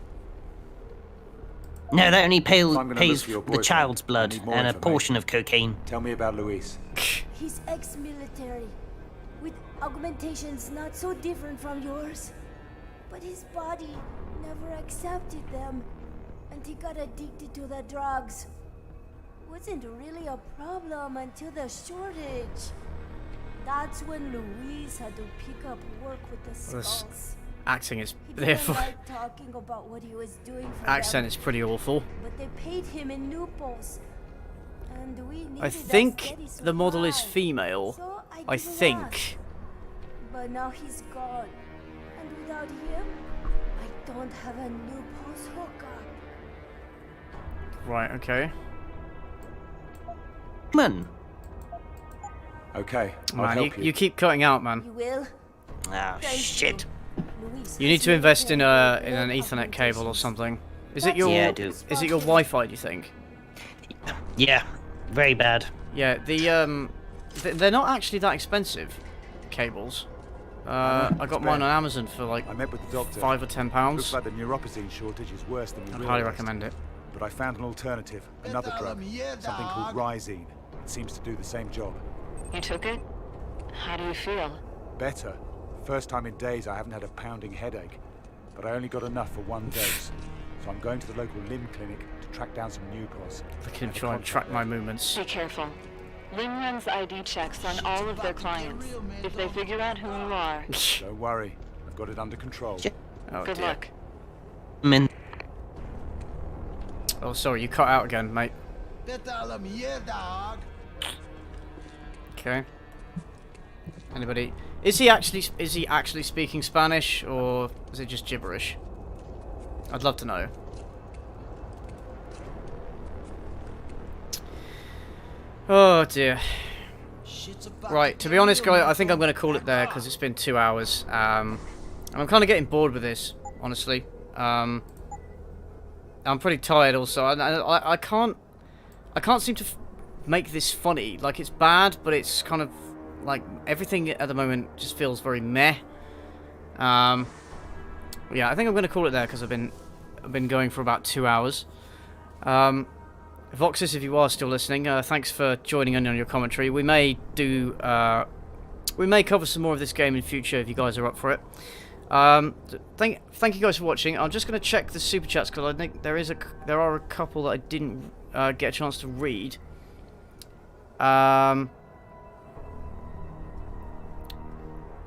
No, that only pays the child's blood and a portion of cocaine. Tell me about Luis. He's ex-military, with augmentations not so different from yours. But his body never accepted them, and he got addicted to the drugs. Wasn't really a problem until the shortage. That's when Luis had to pick up work with the skulls. Acting is he didn't like talking about what he was doing for accent them, is pretty awful. but they paid him in Nupos. And we needed I think the model is female. So I think. But now he's gone. And without him, I don't have a Nupos hookup. Right, okay. Man. Okay, man, you keep cutting out, man. You will? Oh, shit. You need to invest in an Ethernet cable or something. Is it your Yeah, I do. Is it your Wi-Fi, do you think? Yeah, very bad. Yeah, they're not actually that expensive, cables. I got mine on Amazon for like I met with the doctor. £5 or £10. Looks like the neuropazine shortage is worse than we I'd realized. highly recommend it. But I found an alternative, another drug, something called Rhizine. It seems to do the same job. You took it? How do you feel? Better. First time in days I haven't had a pounding headache. But I only got enough for one dose. So I'm going to the local limb clinic to track down some Nupos. I can try and track my movements. Be careful. Lim runs ID checks on all of their clients. If they figure out who you are... Don't worry. I've got it under control. Oh, Good dear. luck. Oh, sorry, you cut out again, mate. Okay. Anybody? Is he actually speaking Spanish, or is it just gibberish? I'd love to know. Oh dear. Right, to be honest, guys, I think I'm going to call it there because it's been 2 hours. And I'm kind of getting bored with this, honestly. I'm pretty tired also. I can't seem to make this funny. Like, it's bad, but it's kind of like everything at the moment just feels very meh. Yeah, I think I'm going to call it there because I've been going for about 2 hours. Voxis, if you are still listening, thanks for joining in on your commentary. We may cover some more of this game in future if you guys are up for it. Thank you guys for watching. I'm just going to check the super chats because I think there are a couple that I didn't get a chance to read.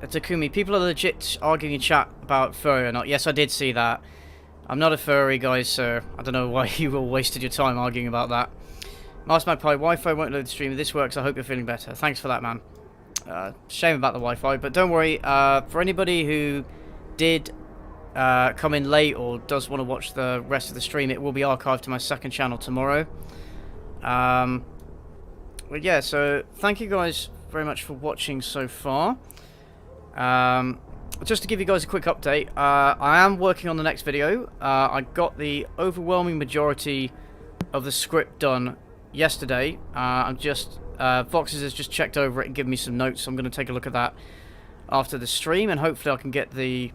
Takumi, people are legit arguing in chat about furry or not. Yes, I did see that. I'm not a furry, guys, so I don't know why you all wasted your time arguing about that. Master Magpie, Wi-Fi won't load the stream. If this works, I hope you're feeling better. Thanks for that, man. Shame about the Wi-Fi, but don't worry. For anybody who did come in late or does want to watch the rest of the stream, it will be archived to my second channel tomorrow. But yeah, so thank you guys very much for watching so far. Just to give you guys a quick update, I am working on the next video. I got the overwhelming majority of the script done yesterday. Voxis has just checked over it and given me some notes, so I'm going to take a look at that after the stream, and hopefully I can get the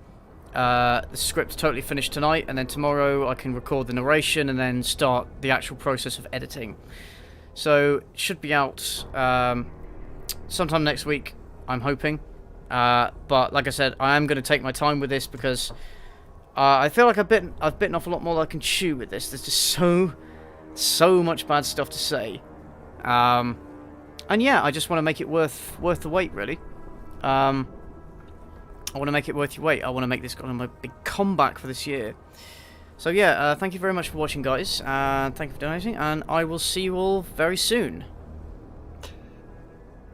script totally finished tonight, and then tomorrow I can record the narration and then start the actual process of editing. So, it should be out sometime next week, I'm hoping. But like I said, I am going to take my time with this because I feel like I've bitten off a lot more than I can chew with this. There's just so much bad stuff to say. And yeah, I just want to make it worth the wait, really. I want to make it worth your wait. I want to make this kind of my big comeback for this year. So yeah, thank you very much for watching, guys. Thank you for donating, and I will see you all very soon.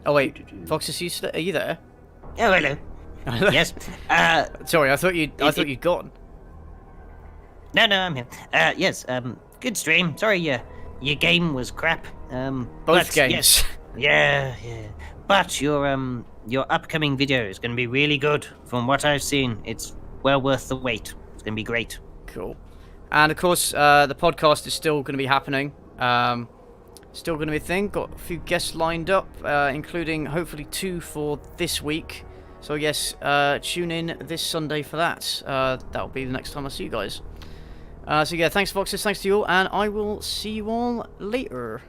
Oh wait, Voxis, are you there? Oh, hello. Yes. Sorry, I thought you'd gone. No, I'm here. Yes. Good stream. Sorry, your game was crap. Both games. Yes. Yeah. But your upcoming video is going to be really good. From what I've seen, it's well worth the wait. It's going to be great. Cool. And of course, the podcast is still going to be happening. Still going to be a thing. Got a few guests lined up, including hopefully 2 for this week. So yes, tune in this Sunday for that. That'll be the next time I see you guys. So yeah, thanks Voxis, thanks to you all, and I will see you all later.